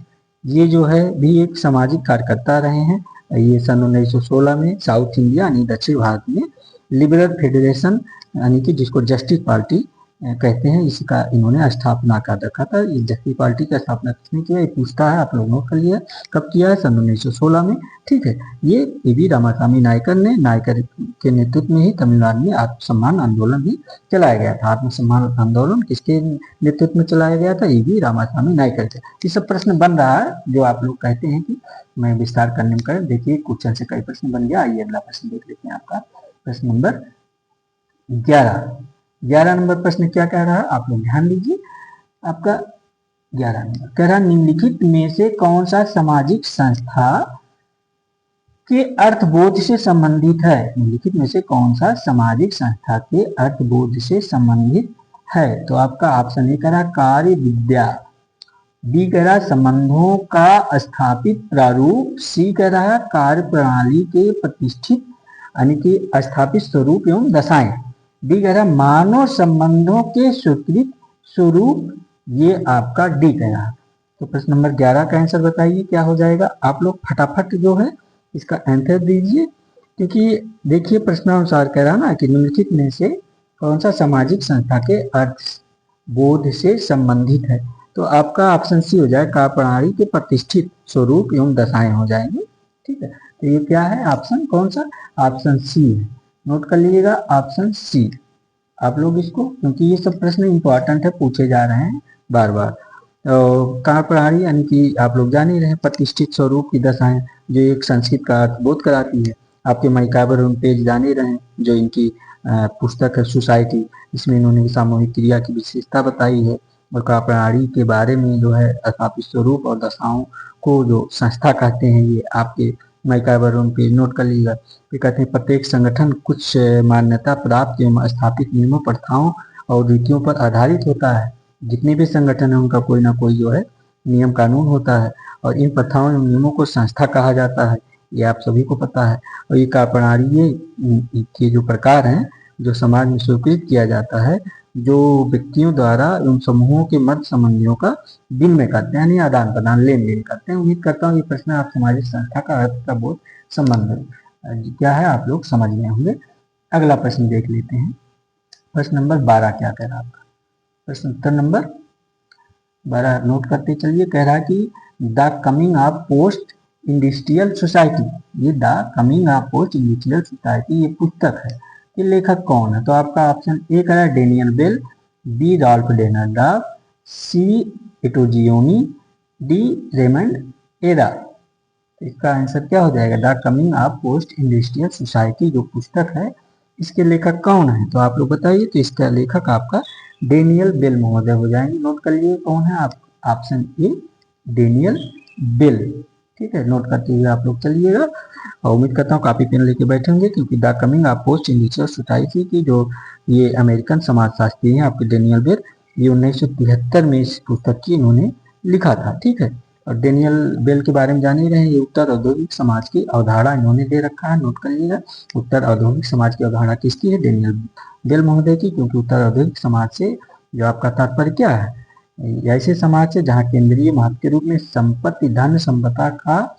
Speaker 1: ये जो है भी एक सामाजिक कार्यकर्ता रहे हैं। ये सन 1916 में साउथ इंडिया यानी दक्षिण भारत में लिबरल फेडरेशन यानी कि जिसको जस्टिस पार्टी कहते हैं, इसका इन्होंने स्थापना कर रखा था। ये जस्टिस पार्टी की स्थापना किसने किया, ये पूछता है, आप लोग नोट कर लिया। कब किया है, सन 1916 में। ठीक है, ये ईवी रामासामी नायकर ने, नायकर के नेतृत्व में ही तमिलनाडु में आत्मसम्मान आंदोलन भी चलाया गया था। आत्मसम्मान आंदोलन किसके नेतृत्व में चलाया गया था, ईवी रामासामी नायकर से। ये सब प्रश्न बन रहा है जो आप लोग कहते हैं कि मैं विस्तार करने में करें। देखिए क्वेश्चन से कई प्रश्न बन गया। आइए अगला प्रश्न देख लेते हैं। आपका प्रश्न नंबर 11 नंबर प्रश्न क्या कह रहा है, आप लोग ध्यान दीजिए। आपका 11 नंबर कह रहा, निम्नलिखित में से कौन सा सामाजिक संस्था के अर्थबोध से संबंधित है। निम्नलिखित में से कौन सा सामाजिक संस्था के अर्थबोध से संबंधित है। तो आपका ऑप्शन ए कह रहा कार्य विद्या, बी कह रहा संबंधों का स्थापित प्रारूप, सी कह रहा कार्य प्रणाली के प्रतिष्ठित यानी कि स्थापित स्वरूप एवं दशाएं, डी कह रहा मानव संबंधों के स्वीकृत स्वरूप, ये आपका डी कह रहा। तो प्रश्न नंबर 11 का आंसर बताइए क्या हो जाएगा। आप लोग फटाफट जो है इसका आंसर दीजिए, क्योंकि देखिए प्रश्नानुसार कह रहा ना कि निम्नलिखित में से कौन सा सामाजिक संस्था के अर्थ बोध से संबंधित है। तो आपका ऑप्शन सी हो जाए, कार्य प्रणाली के प्रतिष्ठित स्वरूप एवं दशाएं हो जाएंगे। ठीक है, तो ये क्या है ऑप्शन, कौन सा, ऑप्शन सी है। नोट कर लीजिएगा ऑप्शन सी आप लोग इसको, क्योंकि ये सब प्रश्न इंपॉर्टेंट है, पूछे जा रहे हैं बार बार। कार्य प्रणाली यानी कि आप लोग जान ही रहे हैं प्रतिष्ठित स्वरूप की दशाएं, जो एक संस्कृत का अर्थबोध कराती है। आपके माइकाबर होम पेज जान ही रहे हैं, जो इनकी पुस्तक है सोसाइटी, इसमें इन्होंने सामूहिक क्रिया की विशेषता बताई है। और कार्य प्रणाली के बारे में जो है स्थापित स्वरूप और दशाओं को जो संस्था कहते हैं, ये आपके माइकाबर होम पेज नोट कर लीजिएगा। ये कहते हैं प्रत्येक संगठन कुछ मान्यता प्राप्त एवं स्थापित नियमों, प्रथाओं और रीतियों पर आधारित होता है। जितने भी संगठन है उनका कोई ना कोई जो है नियम कानून होता है, और इन प्रथाओं एवं नियमों को संस्था कहा जाता है, ये आप सभी को पता है। और ये कार्य प्रणाली के जो प्रकार हैं जो समाज में स्वीकृत किया जाता है, जो व्यक्तियों द्वारा एवं समूहों के मध्य संबंधियों का विनिमय करते हैं, यानी आदान प्रदान लेन देन करते हैं। उम्मीद करता हूँ ये प्रश्न आप सामाजिक संस्था का अर्थ का बहुत संबंध क्या है आप लोग समझ गए होंगे। अगला प्रश्न देख लेते हैं। प्रश्न नंबर 12 क्या कह रहा है आपका, प्रश्न उत्तर नंबर 12 नोट करते चलिए। कह रहा है कि the coming of post industrial society, ये the coming of post industrial society ये पुस्तक है, ये लेखक कौन है। तो आपका ऑप्शन ए कह रहा है डेनियल बेल, बी रॉल्फ डेनरडार्फ, सी एटोजियोनी, डी रेमंड एरा। इसका आंसर क्या हो जाएगा, the coming of post industrial society जो पुस्तक है इसके लेखक कौन है। तो आप लोग बताइए। तो इसका लेखक आपका डेनियल बेल महोदय हो जाएंगे। नोट कर लिए कौन है आप, ऑप्शन ए डेनियल बेल। ठीक है, नोट करते हुए आप लोग चलिएगा। और उम्मीद करता हूँ कॉपी पेन लेके बैठे होंगे, क्योंकि the coming of post industrial society की जो ये अमेरिकन समाजशास्त्री हैं आपके डेनियल बेल, ये 1973 में इस पुस्तक की इन्होंने लिखा था। ठीक है, और डेनियल बेल के बारे में जान ही रहे हैं, ये उत्तर औद्योगिक समाज की अवधारणा इन्होंने दे रखा है। नोट कर लीजिएगा, उत्तर औद्योगिक समाज की अवधारणा किसकी है, डेनियल बेल महोदय की। क्योंकि उत्तर औद्योगिक समाज से जो आपका तात्पर्य क्या है, ऐसे समाज से जहाँ केंद्रीय महत्व के रूप में संपत्ति धन संपदा का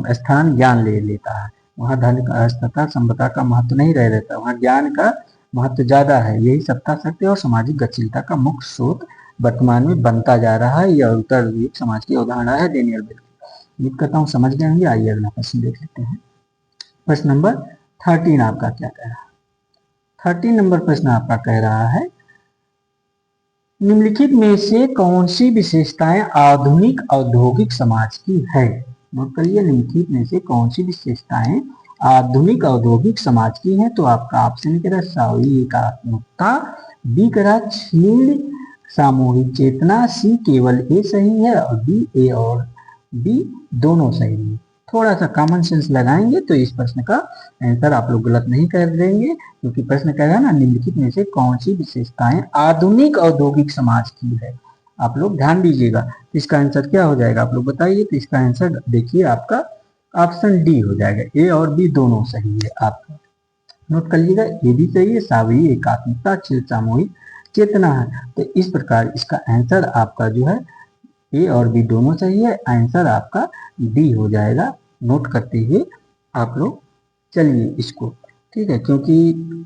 Speaker 1: स्थान ज्ञान ले लेता है। वहाँ धन का तथा संपदा का महत्व नहीं रह रहता, वहाँ ज्ञान का महत्व ज्यादा है। यही सत्ता शक्ति और सामाजिक गतिशीलता का मुख्य स्रोत वर्तमान में बनता जा रहा है। यह उत्तर औद्योगिक समाज की अवधारणा है डेनियल बेल की। उम्मीद करता हूँ समझ गए होंगे। आइए अगला प्रश्न देख लेते हैं। प्रश्न नंबर 13 आपका क्या कह रहा है। 13 नंबर प्रश्न आपका कह रहा है निम्नलिखित में से कौन सी विशेषताएं आधुनिक औद्योगिक समाज की है। नोट करिए निम्नलिखित में से कौन सी विशेषताएं आधुनिक औद्योगिक समाज की है। तो आपका ऑप्शन कह रहा है सामूहिकात्मकता, बी कह रहा है क्षीण सामूहिक चेतना, सी केवल ए सही है और बी ए और बी दोनों सही है। थोड़ा सा कॉमन सेंस लगाएंगे तो इस प्रश्न का आंसर आप लोग गलत नहीं कर देंगे, क्योंकि प्रश्न कह रहा है ना निम्नलिखित में से कौन सी विशेषताएं आधुनिक औद्योगिक समाज की है। आप लोग ध्यान दीजिएगा, तो इसका आंसर क्या हो जाएगा आप लोग बताइए। तो इसका आंसर देखिए आपका ऑप्शन डी हो जाएगा, ए और बी दोनों सही है। आपका नोट कर लीजिएगा, ये भी सही है, सामूहिक एकात्मकता सामूहिक चेतना है। तो इस प्रकार इसका आंसर आपका जो है ए और बी दोनों सही है, आंसर आपका डी हो जाएगा। नोट करते हुए आप लोग चलिए इसको, ठीक है, क्योंकि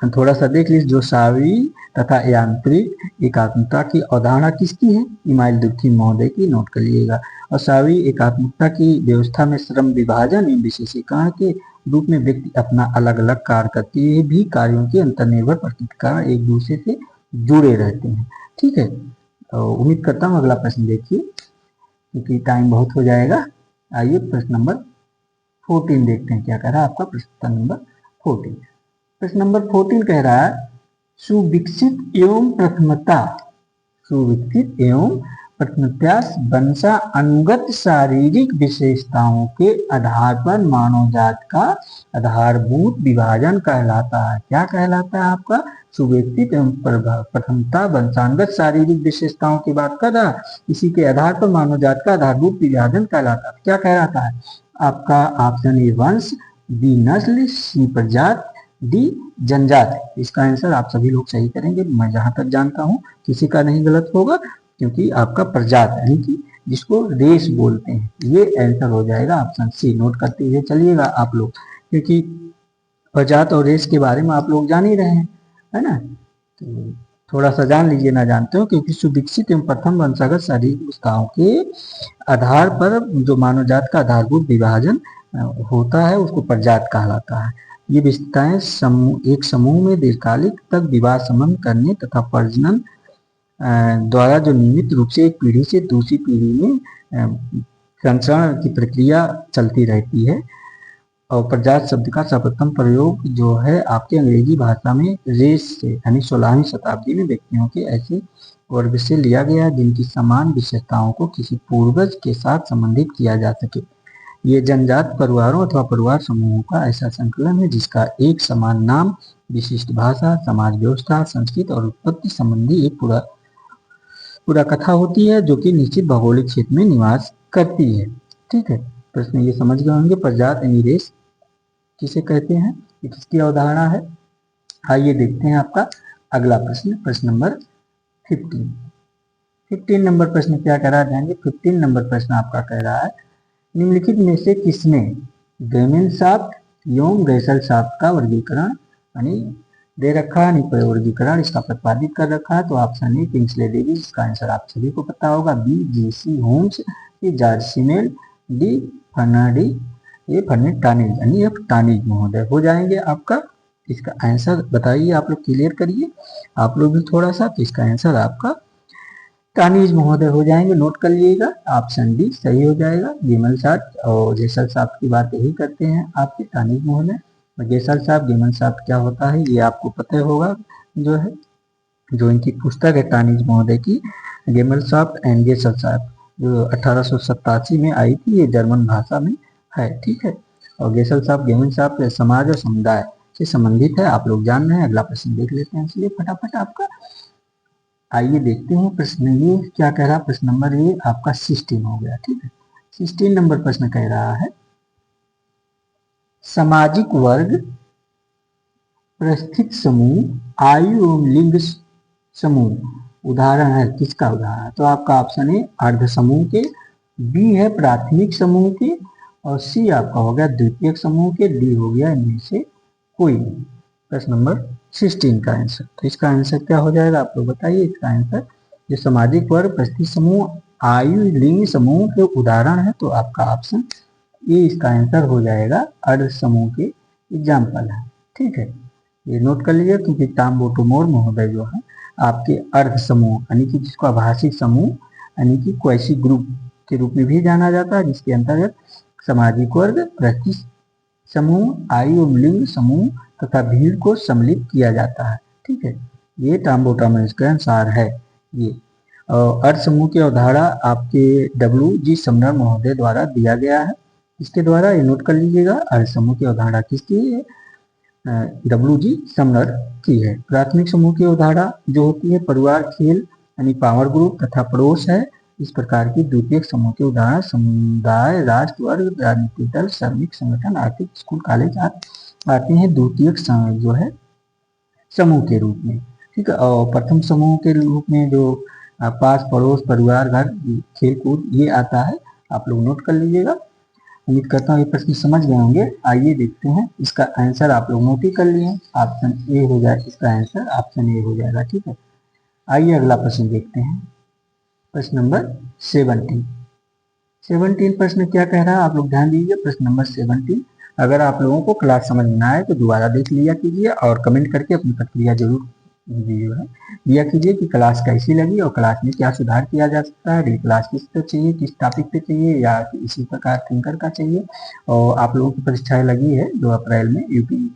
Speaker 1: थोड़ा सा देख लीजिए, जो शारीरिक तथा यांत्रिक एकात्मता की अवधारणा किसकी है, इमाइल दुर्खी महोदय की। नोट कर लीजिएगा। और शारीरिक एकात्मता की व्यवस्था में श्रम विभाजन एवं विशेषीकरण के रूप में व्यक्ति अपना अलग अलग कार्य करते हुए भी कार्यों के अंतर्निर्भर प्रतिकरण एक दूसरे से जुड़े रहते हैं। ठीक है, उम्मीद करता हूँ अगला प्रश्न देखिए, क्योंकि टाइम बहुत हो जाएगा। आइए प्रश्न नंबर 14 देखते हैं क्या कह रहा है आपका प्रश्न नंबर 14। प्रश्न नंबर 14 कह रहा है सुविकसित एवं प्रथमता, सुविकसित एवं प्रथमता वंशा अनुगत शारीरिक विशेषताओं के आधार पर मानव जात का आधारभूत विभाजन कहलाता है। क्या कहलाता है आपका, सुविकसित एवं प्रथमता वंशानुगत शारीरिक विशेषताओं की बात कर रहा है, इसी के आधार पर मानव जात का आधारभूत विभाजन कहलाता है। क्या कहलाता है आपका ऑप्शन ए वंश, बी नस्ल, सी प्रजात, डी जनजात। इसका आंसर आप सभी लोग सही करेंगे, मैं जहां तक जानता हूं किसी का नहीं गलत होगा, क्योंकि आपका प्रजात यानी कि जिसको रेस बोलते हैं, ये आंसर हो जाएगा ऑप्शन सी। नोट करते हुए चलिएगा आप लोग, क्योंकि प्रजात और रेस के बारे में आप लोग जान ही रहे हैं, है ना, तो थोड़ा सा जान लीजिए ना जानते हो, क्योंकि सुविकसित एवं प्रथम वंशागत शारीरिक विशेषताओं के आधार पर जो मानव जात का आधारभूत विभाजन होता है उसको प्रजात कहलाता है। ये विशेषताएं एक समूह में दीर्घकालिक तक विवाह संबंध करने तथा प्रजनन द्वारा जो नियमित रूप से एक पीढ़ी से दूसरी पीढ़ी में संचरण की प्रक्रिया चलती रहती है। और प्रजात शब्द का सर्वप्रथम प्रयोग जो है आपके अंग्रेजी भाषा में रेस से यानी 16वीं शताब्दी में व्यक्तियों के ऐसे वर्ग से लिया गया जिनकी समान विशेषताओं को किसी पूर्वज के साथ संबंधित किया जा सके। ये जनजात परिवारों अथवा परिवार समूहों का ऐसा संकलन है जिसका एक समान नाम, विशिष्ट भाषा, समाज व्यवस्था, संस्कृति और उत्पत्ति संबंधी एक पूरा कथा होती है, जो कि निश्चित भौगोलिक क्षेत्र में निवास करती है। ठीक है, प्रश्न ये समझ गए होंगे प्रजात यानी रेस किसे कहते हैं, ये किसकी अवधारणा है। आइए देखते हैं आपका अगला प्रश्न, प्रश्न नंबर 15 नंबर प्रश्न क्या कह रहा है, ध्यान 15 नंबर प्रश्न आपका कह रहा है निम्नलिखित में से किसने गेमेनसाफ्ट एवं गैसलसाफ्ट का वर्गीकरण यानी दे रखा है, वर्गीकरण इसका प्रतिपादित कर रखा है। तो ऑप्शन ए किंग्सले डेविस, इसका आंसर आप सभी को पता होगा, B GC. Holmes, C George Simmel, D फर्नाडी, ये फर्नेट टानिज यानी ये टानिज महोदय हो जाएंगे आपका। इसका आंसर बताइए, आप लोग क्लियर करिए आप लोग भी थोड़ा सा, तो इसका आंसर आपका टानिज महोदय हो जाएंगे। नोट कर लीजिएगा, ऑप्शन डी सही हो जाएगा। गेमल साफ्ट और गेसल साफ्ट की बात यही करते हैं आपके टानिज महोदय। गेसल साफ्ट गेमल साफ्ट क्या होता है ये आपको पता होगा, जो है जो इनकी पुस्तक है टानिज महोदय की गेमल साफ्ट एंड गेसल साफ्ट, जो 1887 में आई थी, ये जर्मन भाषा में है। ठीक है, और गेसल साफ्ट गेमल साफ्ट समाज और समुदाय से संबंधित है, आप लोग जान रहे हैं। अगला प्रश्न देख लेते हैं इसलिए फटाफट आपका। आइए देखते हैं प्रश्न ये क्या कह रहा है, प्रश्न नंबर ये आपका 16 हो गया। ठीक है, 16 नंबर प्रश्न कह रहा है सामाजिक वर्ग, परिस्थिति समूह, आयु एवं लिंग समूह उदाहरण है, किसका उदाहरण है। तो आपका ऑप्शन है अर्ध समूह के, बी है प्राथमिक समूह के, और सी आपका हो गया द्वितीयक समूह के, डी हो गया इनमें से कोई नहीं। प्रश्न नंबर 16 का आंसर, तो इसका आंसर क्या हो जाएगा आप लोग बताइए। इसका आंसर जो सामाजिक वर्ग, परिस्थिति समूह, आयु लिंग समूह के उदाहरण है, तो आपका ऑप्शन ये इसका आंसर हो जाएगा, अर्ध समूह के एग्जाम्पल है। ठीक है, ये नोट कर लीजिए, क्योंकि टाम बोटोमोर महोदय जो है आपके अर्ध समूह यानी कि जिसको आभाषिक समूह यानी कि क्वैसी ग्रुप के रूप में भी जाना जाता है, जिसके अंतर्गत सामाजिक वर्ग, प्रति समूह, आयु एवं लिंग समूह तथा भीड़ को सम्मिलित किया जाता है। ठीक है, ये टाम्बोटामस के अनुसार है। ये अर्थ समूह की अवधारणा आपके WG समनर महोदय द्वारा दिया गया है। इसके द्वारा ये नोट कर लीजिएगा, अर्थ समूह की अवधारणा किसकी है? WG समनर की है। प्राथमिक समूह की अवधारणा जो होती है परिवार, खेल यानी पावर ग्रुप तथा पड़ोस है। इस प्रकार की द्वितीयक समूह के उदाहरण समुदाय, राष्ट्र, वर्ग, राजनीतिक दल, श्रमिक संगठन, आर्थिक, स्कूल, कॉलेज आते हैं द्वितीयक जो है समूह के रूप में। ठीक है, और प्रथम समूह के रूप में जो पास, पड़ोस, परिवार, घर, खेल कूद ये आता है। आप लोग नोट कर लीजिएगा। उम्मीद करता हूँ ये प्रश्न समझ गए होंगे। आइए देखते हैं इसका आंसर। आप लोग नोट ही कर लिए, ऑप्शन ए हो जाए, इसका आंसर ऑप्शन ए हो जाएगा। ठीक है, आइए अगला प्रश्न देखते हैं। प्रश्न नंबर 17 प्रश्न क्या कह रहा है? आप लोग ध्यान दीजिए। प्रश्न नंबर 17, अगर आप लोगों को क्लास समझ में आए तो दोबारा देख लिया कीजिए और कमेंट करके अपनी प्रतिक्रिया जरूर दिया कीजिए कि क्लास कैसी लगी और क्लास में क्या सुधार किया जा सकता है। क्लास किस पे चाहिए, किस टॉपिक पे चाहिए, या इसी प्रकार थिंकर का चाहिए। और आप लोगों की परीक्षाएं लगी है 2 अप्रैल में यूपी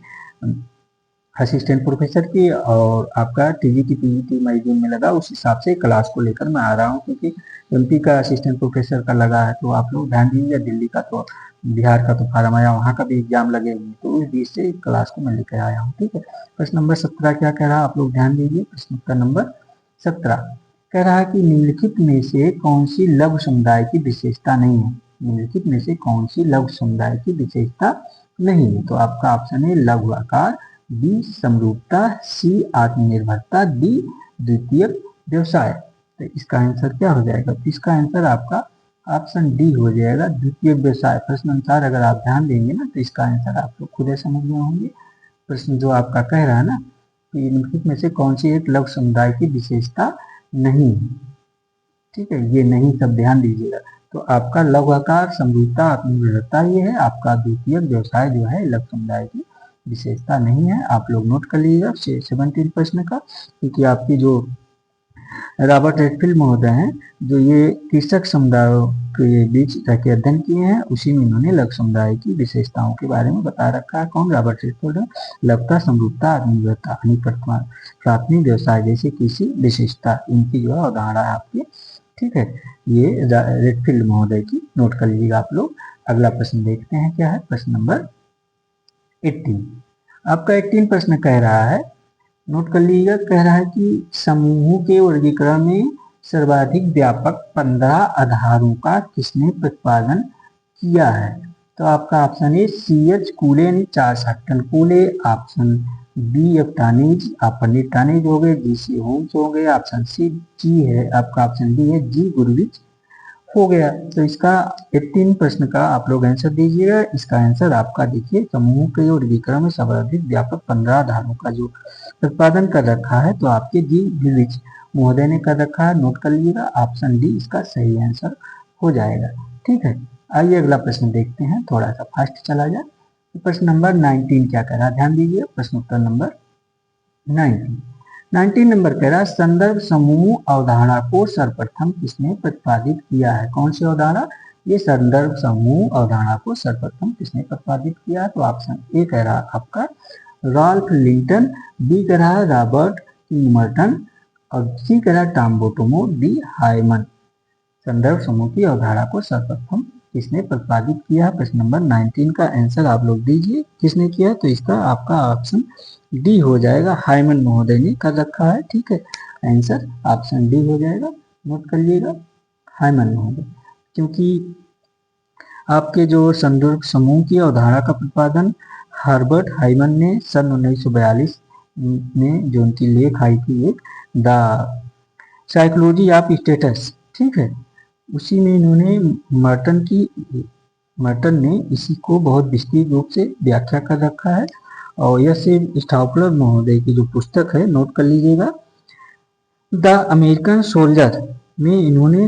Speaker 1: असिस्टेंट प्रोफेसर की, और आपका TGT PGT मई जून में लगा। उस हिसाब से क्लास को लेकर मैं आ रहा हूँ, क्योंकि MP का असिस्टेंट प्रोफेसर का लगा है तो आप लोग ध्यान दीजिए। दिल्ली का तो, बिहार का तो फार्म आया, वहाँ का भी एग्जाम लगे हुए, तो उस बीच से क्लास को मैं लेकर आया हूँ। ठीक है, प्रश्न नंबर 17 क्या कह रहा है? आप लोग ध्यान दीजिए। प्रश्न का नंबर 17 कह रहा है कि निम्नलिखित में से कौन सी लघु समुदाय की विशेषता नहीं है? निम्नलिखित में से कौन सी लघु समुदाय की विशेषता नहीं है? तो आपका ऑप्शन है लघु आकार, बी समरूपता, सी आत्मनिर्भरता, डी द्वितीय व्यवसाय। तो इसका आंसर क्या हो जाएगा? तो इसका आंसर आपका ऑप्शन डी हो जाएगा, द्वितीय व्यवसाय। प्रश्न अनुसार अगर आप ध्यान देंगे ना तो इसका आंसर आप लोग खुद ही समझ गए होंगे। प्रश्न जो आपका कह रहा है ना कि निम्नलिखित में से कौन सी एक लघु समुदाय की विशेषता नहीं है। ठीक है, ये नहीं सब ध्यान दीजिएगा। तो आपका लघु आकार, समरूपता, आत्मनिर्भरता ये है। आपका द्वितीय व्यवसाय जो है लघु समुदाय की विशेषता नहीं है। आप लोग नोट कर लीजिएगा 17 प्रश्न का, क्योंकि आपकी जो रॉबर्ट रेडफील्ड महोदय हैं, जो ये कृषक समुदायों के बीच रह के अध्ययन किए हैं, उसी में इन्होंने लघु समुदाय की विशेषताओं के बारे में बता रखा है। कौन? Robert Redfield. लघुता, समरूपता, आत्मनिर्भरता, प्राथमिक व्यवसाय जैसे कृषि विशेषता, इनकी जो है अवधारणा है आपकी। ठीक है, ये रेडफील्ड महोदय की नोट कर लीजिएगा आप लोग। अगला प्रश्न देखते हैं क्या है। प्रश्न नंबर 18 आपका 18 प्रश्न कह रहा है, नोट कर लीजिएगा, कह रहा है कि समूहों के वर्गीकरण में सर्वाधिक व्यापक 15 आधारों का किसने प्रतिपादन किया है? तो आपका ऑप्शन ए CH कूले यानी चार्ल्स हटन कूले, ऑप्शन बी टानेज, आप पंडित टानेज हो गए, GC होम्स हो गए, ऑप्शन सी जी है, आपका ऑप्शन डी है G गुरविच हो गया। तो इसका 18 प्रश्न का आप लोग आंसर दीजिएगा। इसका आंसर आपका देखिए, समूह के वर्गीकरण में सर्वाधिक व्यापक 15 आधारों का जो प्रतिपादन कर रखा है, तो आपके G गुरविच महोदय ने कर रखा है। नोट कर लीजिएगा, ऑप्शन डी इसका सही आंसर हो जाएगा। ठीक है, आइए अगला प्रश्न देखते हैं, थोड़ा सा फास्ट चला जाए। प्रश्न नंबर 19 क्या कह रहा है? ध्यान दीजिए, प्रश्न उत्तर नंबर 19 नंबर कह रहा है, संदर्भ समूह अवधारणा को सर्वप्रथम किसने प्रतिपादित किया है? कौन सी अवधारणा? ये संदर्भ समूह अवधारणा को सर्वप्रथम किसने प्रतिपादित किया है? तो ऑप्शन ए कह रहा है आपका रॉल्फ लिंटन, बी कह रहा है रॉबर्ट किंगमर्टन, और सी कह रहा है टाम्बोटोमो, डी हाइमन। संदर्भ समूह की अवधारणा को सर्वप्रथम किसने प्रतिपादित किया? प्रश्न नंबर 19 का आंसर आप लोग दीजिए, किसने किया? तो इसका आपका ऑप्शन डी हो जाएगा, हाइमन महोदय ने कर रखा है। ठीक है, आंसर ऑप्शन डी हो जाएगा। नोट कर लीजिएगा, हाइमन महोदय। क्योंकि आपके जो संदर्भ समूह की अवधारणा का प्रतिपादन हर्बर्ट हाइमन ने सन 1942 में जो उनकी लेख आई थी एक द साइकोलॉजी ऑफ स्टेटस, ठीक है, उसी में इन्होंने मर्टन ने इसी को बहुत विस्तृत रूप से व्याख्या कर रखा है। और यह सिर्फ स्टाफलर महोदय की जो पुस्तक है, नोट कर लीजिएगा, द अमेरिकन सोल्जर में इन्होंने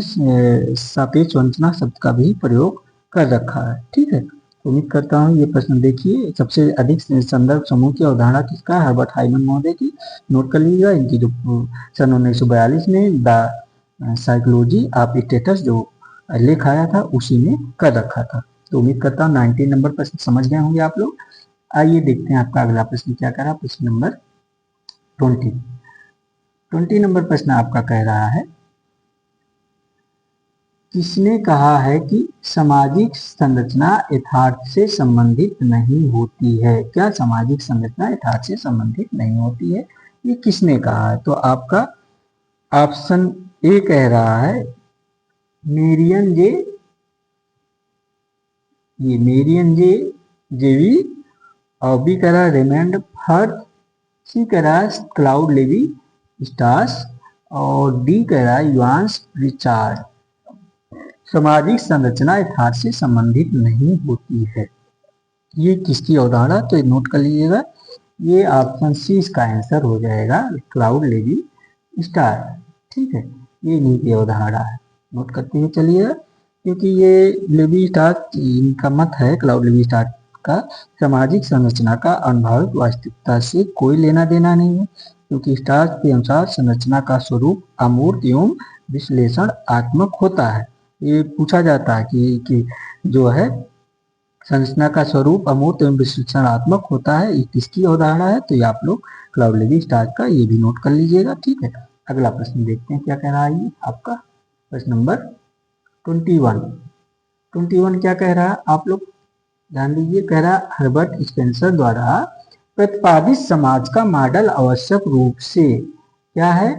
Speaker 1: सापेक्ष वंचना शब्द का भी प्रयोग कर रखा है। ठीक है, उम्मीद करता हूँ ये प्रश्न देखिए, सबसे अधिक संदर्भ समूह की अवधारणा किसका? हर्बर्ट हाइमन महोदय की। नोट कर लीजिएगा, इनकी जो सन 1942 में द साइकोलॉजी ऑफ स्टेटस जो लेख आया था उसी में कर रखा था। तो उम्मीद करता हूँ 19 नंबर प्रश्न समझ गए होंगे आप लोग। आइए देखते हैं आपका अगला प्रश्न क्या कह रहा है। प्रश्न नंबर 20 नंबर प्रश्न आपका कह रहा है, किसने कहा है कि सामाजिक संरचना यथार्थ से संबंधित नहीं होती है? क्या सामाजिक संरचना यथार्थ से संबंधित नहीं होती है? ये किसने कहा है? तो आपका ऑप्शन ए कह रहा है मेरियन जे, ये मेरियन जे जेवी, और बी कह रहा है रेमंड फर्थ, सी कह रहा है क्लाउड लेवी स्टार्स, और डी कह रहा है युआंस रिचार्ड। सामाजिक संरचना यथार्थ से संबंधित नहीं होती है, ये किसकी अवधारणा? तो नोट कर लीजिएगा, ये ऑप्शन सी इसका आंसर हो जाएगा, क्लाउड लेवी स्टार। ठीक है, ये इन्हीं की अवधारणा है, नोट करते हुए चलिएगा, क्योंकि ये लेवी स्टार इनका मत है, क्लाउड लेवी स्टार का सामाजिक संरचना का अनुभविक वास्तविकता से कोई लेना देना नहीं है, क्योंकि स्टार्स के अनुसार संरचना का स्वरूप अमूर्त एवं विश्लेषणात्मक होता है। ये पूछा जाता है कि जो है संरचना का स्वरूप अमूर्त एवं विश्लेषणात्मक होता है, ये किसकी अवधारणा है? तो ये आप लोग क्लाउड लेवी स्टार का ये भी नोट कर लीजिएगा। ठीक है, अगला प्रश्न देखते हैं क्या कह रहा है। ये आपका प्रश्न नंबर 21 क्या कह रहा है? आप लोग ध्यान दीजिए, कह रहा है हर्बर्ट स्पेंसर द्वारा प्रतिपादित समाज का मॉडल आवश्यक रूप से क्या है?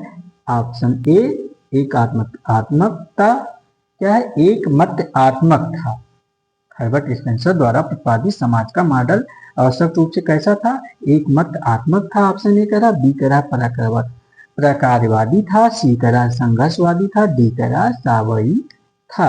Speaker 1: ऑप्शन ए एक आत्मकता, क्या है? एक मत आत्मक था। हर्बर्ट स्पेंसर द्वारा प्रतिपादित समाज का मॉडल आवश्यक रूप से कैसा था? एक मत आत्मक था, ऑप्शन ए कह रहा, बी कह रहा प्रकारवादी था, सी कह रहा संघर्षवादी था, डी कह रहा सावयी था,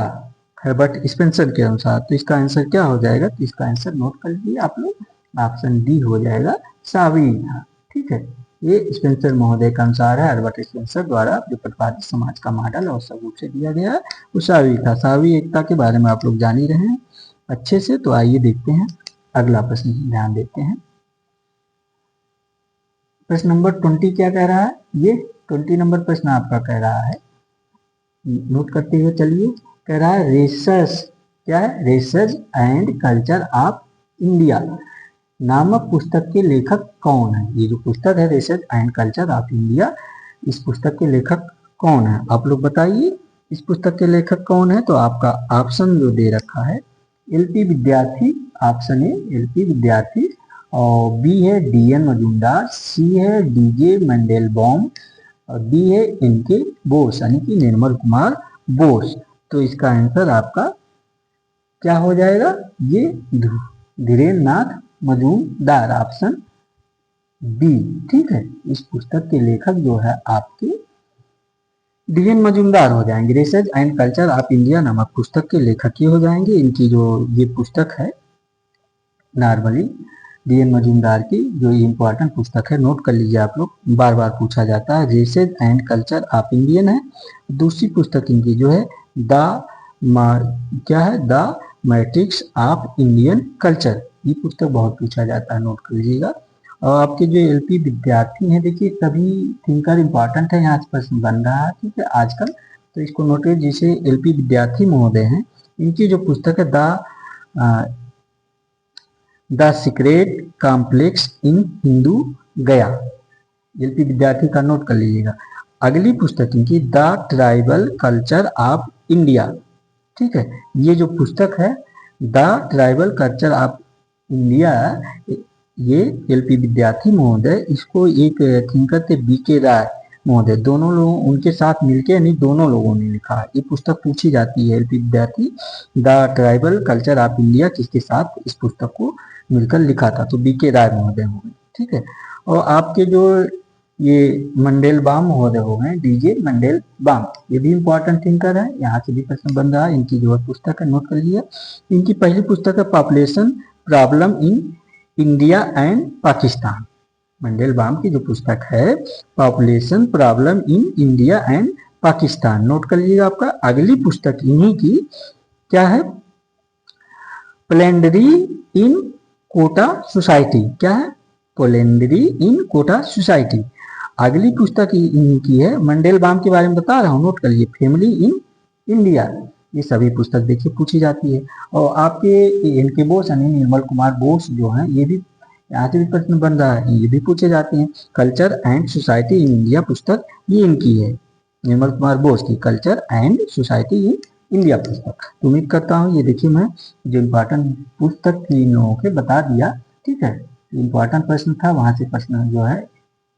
Speaker 1: हर्बर्ट स्पेंसर के अनुसार। तो इसका आंसर क्या हो जाएगा? तो इसका आंसर नोट कर लीजिए आप लोग, ऑप्शन डी हो जाएगा, सावयी था। ठीक है, ये स्पेंसर महोदय का अनुसार है, हर्बर्ट स्पेंसर द्वारा जो प्रतिपादित समाज का मॉडल आवश्यक रूप से दिया गया है वो सावयी था। सावयी एकता के बारे में आप लोग जान ही रहे हैं अच्छे से। तो आइए देखते हैं अगला प्रश्न, ध्यान देते हैं। प्रश्न नंबर 20 क्या कह रहा है? ये 20 नंबर प्रश्न आपका कह रहा है, नोट करते हुए चलिए, कह रहा है रेसर्स, क्या है? Racers and culture of India नामक पुस्तक के लेखक कौन है? ये जो पुस्तक है रेसर्च एंड कल्चर ऑफ इंडिया, इस पुस्तक के लेखक कौन है? आप लोग बताइए इस पुस्तक के लेखक कौन है? तो आपका ऑप्शन जो दे रखा है एलपी विद्यार्थी, ऑप्शन ए एलपी विद्यार्थी, और बी है डीएन मजूमदार, सी है डीजे मंडेलबॉम, और डी है इनके बोस, यानी कि निर्मल कुमार बोस। तो इसका आंसर आपका क्या हो जाएगा? ये धीरेन्द्र नाथ मजूमदार, ऑप्शन बी। ठीक है, इस पुस्तक के लेखक जो है आपके डीएन मजूमदार हो जाएंगे। Research and culture of India नामक पुस्तक के लेखक ही हो जाएंगे। इनकी जो ये पुस्तक है नॉर्मली डीएन मजूमदार की जो इम्पोर्टेंट पुस्तक है, नोट कर लीजिए आप लोग, बार बार पूछा जाता है। Research and culture of Indian है। दूसरी पुस्तक इनकी जो है क्या है? The matrix of Indian culture, ये पुस्तक बहुत पूछा जाता है, नोट कर लीजिएगा। और आपके जो एलपी विद्यार्थी हैं, देखिए सभी थिंकर इंपॉर्टेंट है, यहाँ से प्रश्न बन रहा है, ठीक है आजकल, तो इसको नोट करिए। जैसे एलपी विद्यार्थी महोदय हैं, इनकी जो पुस्तक है the secret complex in Hindu गया, एलपी विद्यार्थी का नोट कर लीजिएगा। अगली पुस्तक इनकी the tribal culture of India, ठीक है, ये जो पुस्तक है the tribal culture of India, ये एलपी विद्यार्थी महोदय, इसको एक थिंकर थे बीके राय महोदय, दोनों लोग उनके साथ मिलके यानी दोनों लोगों ने लिखा है। ये पुस्तक पूछी जाती है एलपी विद्यार्थी, the tribal culture of India किसके साथ इस पुस्तक को मिलकर लिखा था? तो बीके राय महोदय हो गए, ठीक है। और आपके जो ये मंडेलबाम महोदय हो गए, डीजे मंडेलबाम, ये भी इंपॉर्टेंट थिंकर है, यहाँ से भी प्रश्न बन रहा है। इनकी जो पुस्तक है नोट कर लीजिए। इनकी पहली पुस्तक है population problem in India and Pakistan. Mandelbaum की जो पुस्तक है population problem in India and Pakistan, note कर लीजिएगा। आपका अगली पुस्तक इन्हीं की क्या है? प्लेंडरी इन कोटा सोसाइटी, क्या है? प्लेंडरी इन कोटा सोसाइटी। अगली पुस्तक इनकी है, मंडेलबाम के बारे में बता रहा हूँ, नोट कर लीजिए, फैमिली इन इंडिया, ये सभी पुस्तक देखिए पूछी जाती है। और आपके इनके बोस यानी निर्मल कुमार बोस जो हैं, ये भी यहाँ से भी प्रश्न बन रहा है, ये भी पूछे जाते हैं। Culture and society in India पुस्तक ये इनकी है, निर्मल कुमार बोस की culture and society in India पुस्तक। तो उम्मीद करता हूँ ये देखिए मैं जो इम्पोर्टेंट पुस्तक थी इन लोगों के बता दिया। ठीक है, इम्पोर्टेंट प्रश्न था, वहां से प्रश्न जो है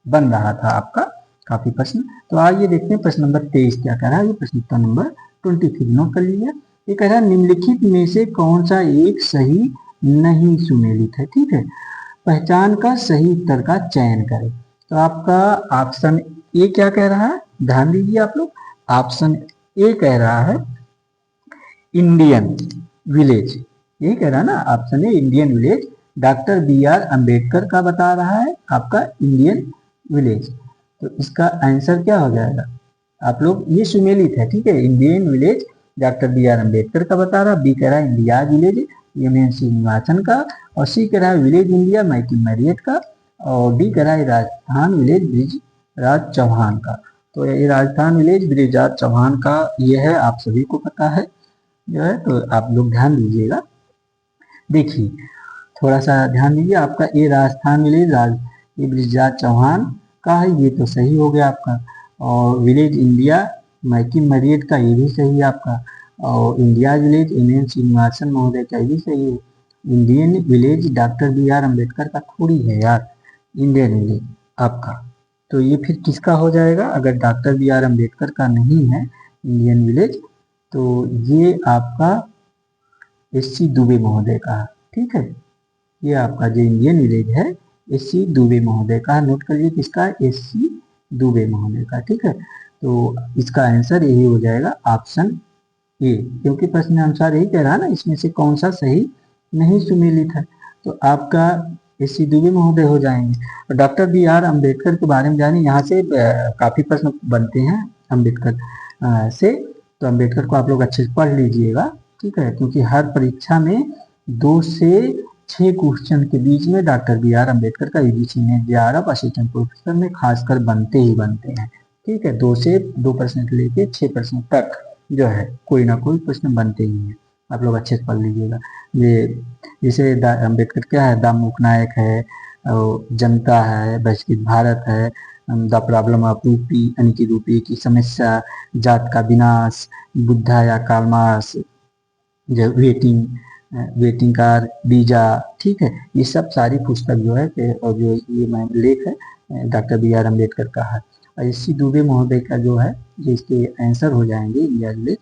Speaker 1: बन रहा था आपका काफी प्रश्न। तो आइए देखते हैं प्रश्न नंबर 23 क्या कह रहा है। ये प्रश्न उत्तर नंबर 23 नोट कर लीजिए। ये कह रहा है निम्नलिखित में से कौन सा एक सही नहीं सुमेलित है। ठीक है, पहचान का सही उत्तर का चयन करें। तो आपका ऑप्शन ए क्या कह रहा है, ध्यान दीजिए आप लोग। ऑप्शन ए कह रहा है इंडियन विलेज, यही कह रहा है ना option A Indian village. Doctor B R Ambedkar का बता रहा है आपका इंडियन विलेज। तो इसका आंसर क्या हो जाएगा, आप लोग ये सुमेलित है। ठीक है, Indian village doctor B R Ambedkar का बता रहा, बी कह रहा है इंडिया विलेज एम श्रीनिवासन का, और सी कह रहा है विलेज इंडिया माइकल मैरियट का, और डी कह रहा है राजस्थान विलेज ब्रिज राज चौहान का। तो ये राजस्थान विलेज ब्रिज राज चौहान का ये है, आप सभी को पता है जो है, तो आप लोग ध्यान दीजिएगा। देखिए थोड़ा सा ध्यान दीजिए, आपका ये राजस्थान विलेज ये ब्रिजराज चौहान का है, ये तो सही हो गया आपका। और विलेज इंडिया माइकिल मैरियट का ये भी सही है आपका। और India village M N Srinivasan महोदय का ये भी सही है। Indian village doctor B R Ambedkar का थोड़ी है यार, इंडियन विलेज आपका। तो ये फिर किसका हो जाएगा, अगर डॉक्टर बी आर अम्बेडकर का नहीं है इंडियन विलेज, तो ये आपका एस सी दुबे महोदय का है। ठीक है, ये आपका जो इंडियन विलेज है एस सी दुबे महोदय का, नोट कर लीजिए किसका, एस सी दुबे महोदय का। ठीक है, तो इसका आंसर यही हो जाएगा ऑप्शन ए, क्योंकि प्रश्न अनुसार यही कह रहा है ना इसमें से कौन सा सही नहीं सुमेलित है। तो आपका एस सी दुबे महोदय हो जाएंगे। डॉक्टर बी आर अम्बेडकर के बारे में जाने, यहाँ से काफी प्रश्न बनते हैं अम्बेडकर से, तो अम्बेडकर को आप लोग अच्छे से पढ़ लीजिएगा। ठीक है, क्योंकि हर परीक्षा में 2 से 6 क्वेश्चन के बीच में डॉक्टर बी आर अम्बेडकर का यूजीसी में जेआरएफ असिस्टेंट प्रोफेसर में खासकर बनते ही बनते हैं। ठीक है, 2% लेके 6% तक जो है कोई ना कोई प्रश्न बनते ही हैं, आप लोग अच्छे से पढ़ लीजिएगा। ये जैसे अम्बेडकर क्या है, दामोक नायक है, और जनता है, बहिष्कृत भारत है, द प्रॉब्लम ऑफ रूपी यानी कि रूपी की समस्या, जात का विनाश, बुद्धा या कार्ल मार्क्स, जो वेटिंग कार, वीजा। ठीक है, ये सब सारी पुस्तक जो है और जो ये लेख है डॉक्टर बी आर अम्बेडकर का है। और एस सी दुबे महोदय का जो है, जो इसके आंसर हो जाएंगे इंडिया विलेज,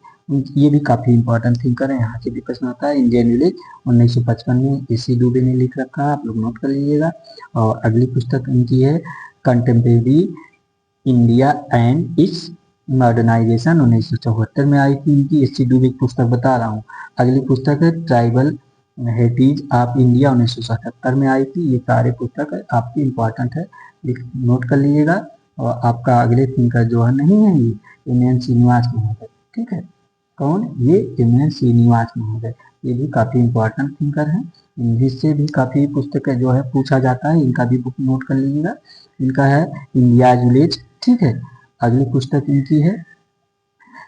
Speaker 1: ये भी काफी इंपॉर्टेंट थिंकर है, यहाँ से भी प्रश्न आता है। इंडियन विलेज 1955 में एस सी दुबे ने लिख रखा है, आप लोग नोट कर लीजिएगा। और अगली पुस्तक इनकी है contemporary India and its modernisation, 1974 में आई थी इनकी, एस सी दुबे की पुस्तक बता रहा हूँ। अगली पुस्तक है ट्राइबल हेरिटेज ऑफ इंडिया, 1977 में आई थी। ये सारे पुस्तक है आपकी इंपॉर्टेंट है, नोट कर लीजिएगा। और आपका अगले थिंकर जो है नहीं है ये एम एन श्रीनिवास महोदय। ठीक है, कौन, ये एम एन श्रीनिवास महोदय, ये भी काफी इंपॉर्टेंट थिंकर है। इंग्लिश से भी काफी पुस्तकें जो है पूछा जाता है, इनका भी बुक नोट कर लीजिएगा। इनका है इंडिया विलेज। ठीक है, अगली पुस्तक इनकी है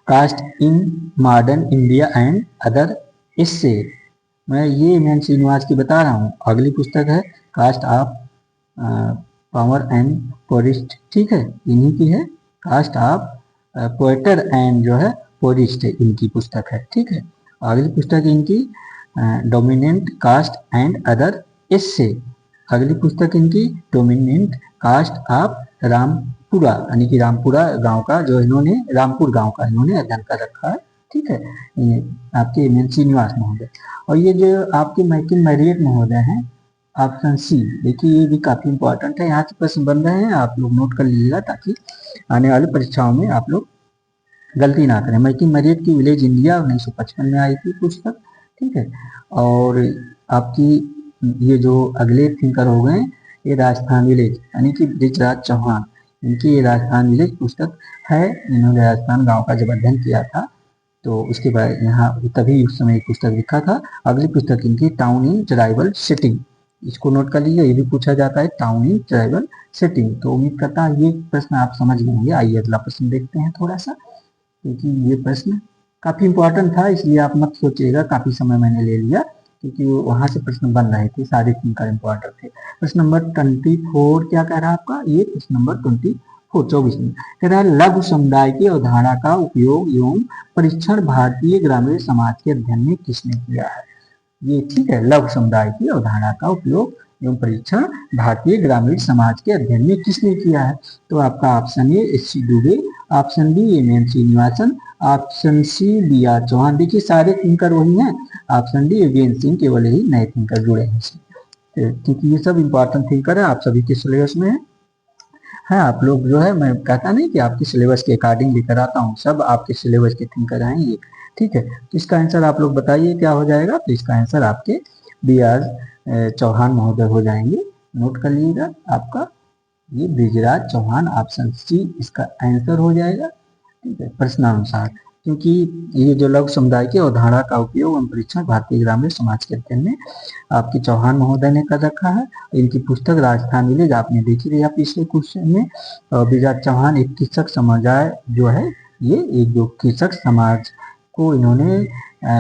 Speaker 1: caste in modern India and other इससे, मैं ये एम एन श्रीनिवास की बता रहा हूँ। अगली पुस्तक है कास्ट ऑफ पावर एंड पोरिस्ट। ठीक है, इन्हीं की है, कास्ट ऑफ पोएटर एंड जो है पोरिस्ट इनकी पुस्तक है। ठीक है, अगली पुस्तक इनकी डोमिनेंट कास्ट एंड अदर इससे। अगली पुस्तक इनकी डोमिनेंट कास्ट ऑफ रामपुरा यानी कि रामपुरा गांव का, जो इन्होंने रामपुर गांव का इन्होंने अध्ययन कर रखा है। ठीक है, आपके एम एन श्रीनिवास महोदय। और ये जो आपके माइकल मैरियट महोदय हैं, ऑप्शन सी, देखिए ये भी काफी इंपॉर्टेंट है, यहाँ से प्रश्न बन रहे हैं, आप लोग नोट कर लीजिएगा ताकि आने वाली परीक्षाओं में आप लोग गलती ना करें। माइकल मैरियट की विलेज इंडिया 1955 में आई थी पुस्तक। ठीक है, और आपकी ये जो अगले थिंकर हो गए, ये राजस्थान विलेज यानी कि ब्रिजराज चौहान, इनकी ये राजस्थान विलेज पुस्तक है। इन्होंने राजस्थान गांव का जब अध्ययन किया था तो उसके बाद यहाँ तभी उस समय पुस्तक लिखा था। अगली पुस्तक इनकी टाउन इन ट्राइबल सेटिंग, इसको नोट कर लीजिए, ये भी पूछा जाता है टाउन इन ट्राइबल सेटिंग। तो उम्मीद करता हूँ ये प्रश्न आप समझ गए होंगे। आइए अगला प्रश्न देखते हैं थोड़ा सा, क्योंकि ये प्रश्न काफी इंपॉर्टेंट था, इसलिए आप मत सोचिएगा काफी समय मैंने ले लिया, क्योंकि वहां से प्रश्न बन रहे थे, सारे 3 का इंपॉर्टेंट थे। प्रश्न नंबर 24 क्या कह रहा है आपका, ये प्रश्न नंबर 24 में कह रहा है लघु समुदाय की अवधारणा का उपयोग एवं परीक्षण भारतीय ग्रामीण समाज के अध्ययन में किसने किया है। ये ठीक है, लघु समुदाय की अवधारणा का उपयोग एवं परीक्षण भारतीय ग्रामीण समाज के अध्ययन में किसने किया है। तो आपका option A S C. Dube, option B M N. Srinivasan, option C B R Chauhan. देखिए सारे थिंकर वही हैं, ऑप्शन डी वीएन सिंह, केवल ही नए थिंकर जुड़े हैं क्योंकि ये सब इंपॉर्टेंट थिंकर है, आप सभी के सिलेबस में है। आप लोग जो है, मैं कहता नहीं कि आपके सिलेबस के अकॉर्डिंग लेकर आता हूँ, सब आपके सिलेबस के थिंकर आएंगे, ठीक है। तो इसका आंसर आप लोग बताइए क्या हो जाएगा। तो इसका आंसर आपके बी आर चौहान महोदय हो जाएंगे, नोट कर लीजिएगा। आपका ये ब्रिजराज चौहान, ऑप्शन सी इसका आंसर हो जाएगा, ठीक है, प्रश्नानुसार। क्योंकि ये जो लघु समुदाय की अवधारणा का उपयोग एवं परीक्षण भारतीय ग्रामीण समाज के अध्ययन में आपके चौहान महोदय ने कर रखा है। इनकी पुस्तक राजस्थान विलेज आपने देखी रही पिछले क्वेश्चन में। ब्रिजराज चौहान एक कृषक समुदाय जो है, ये एक जो कृषक समाज को इन्होंने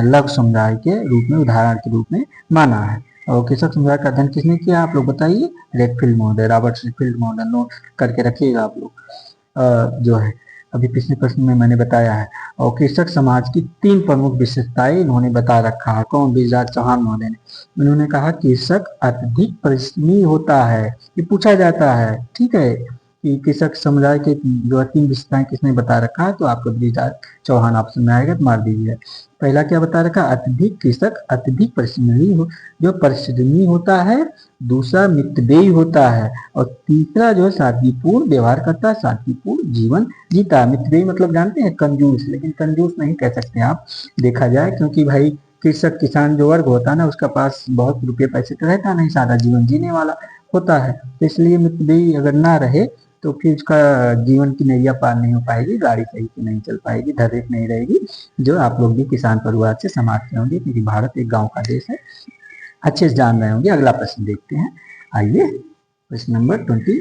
Speaker 1: लघु समुदाय के रूप में, उदाहरण के रूप में माना है। और कृषक समुदाय का अध्ययन किसने किया आप लोग बताइए, रेडफील्ड महोदय, रॉबर्ट रेडफील्ड महोदय, नोट करके रखिएगा आप लोग। जो है अभी पिछले प्रश्न में मैंने बताया है। और कृषक समाज की 3 प्रमुख विशेषताएं इन्होंने बता रखा है। कौन, ब्रिजराज चौहान महोदय ने। उन्होंने कहा कृषक अत्यधिक परिश्रमी होता है, ये पूछा जाता है, ठीक है, कि कृषक समुदाय के जो 3 विशेषताएं किसने बता रखा है। तो आपको ब्रिजराज चौहान ऑप्शन में आएगा, तो मार दीजिए। पहला क्या बता रखा, अत्यधिक कृषक अत्यधिक परिश्रमी होता है। दूसरा मितव्ययी होता है, और तीसरा जो है शांतिपूर्ण व्यवहार करता है, शांतिपूर्ण जीवन जीता है। मितव्ययी मतलब जानते हैं, कंजूस, लेकिन कंजूस नहीं कह सकते आप देखा जाए, क्योंकि भाई कृषक किसान जो वर्ग होता है ना, उसका पास बहुत रुपये पैसे तो रहता नहीं, सादा जीवन जीने वाला होता है। तो इसलिए मितव्ययी अगर ना रहे तो फिर उसका जीवन की नैया पार नहीं हो पाएगी, गाड़ी सही से नहीं चल पाएगी, धैर्य नहीं रहेगी। जो आप लोग भी किसान परिवार से समाज के होंगे, क्योंकि भारत एक गांव का देश है, अच्छे से जान रहे होंगे। अगला प्रश्न देखते हैं, आइए प्रश्न नंबर 25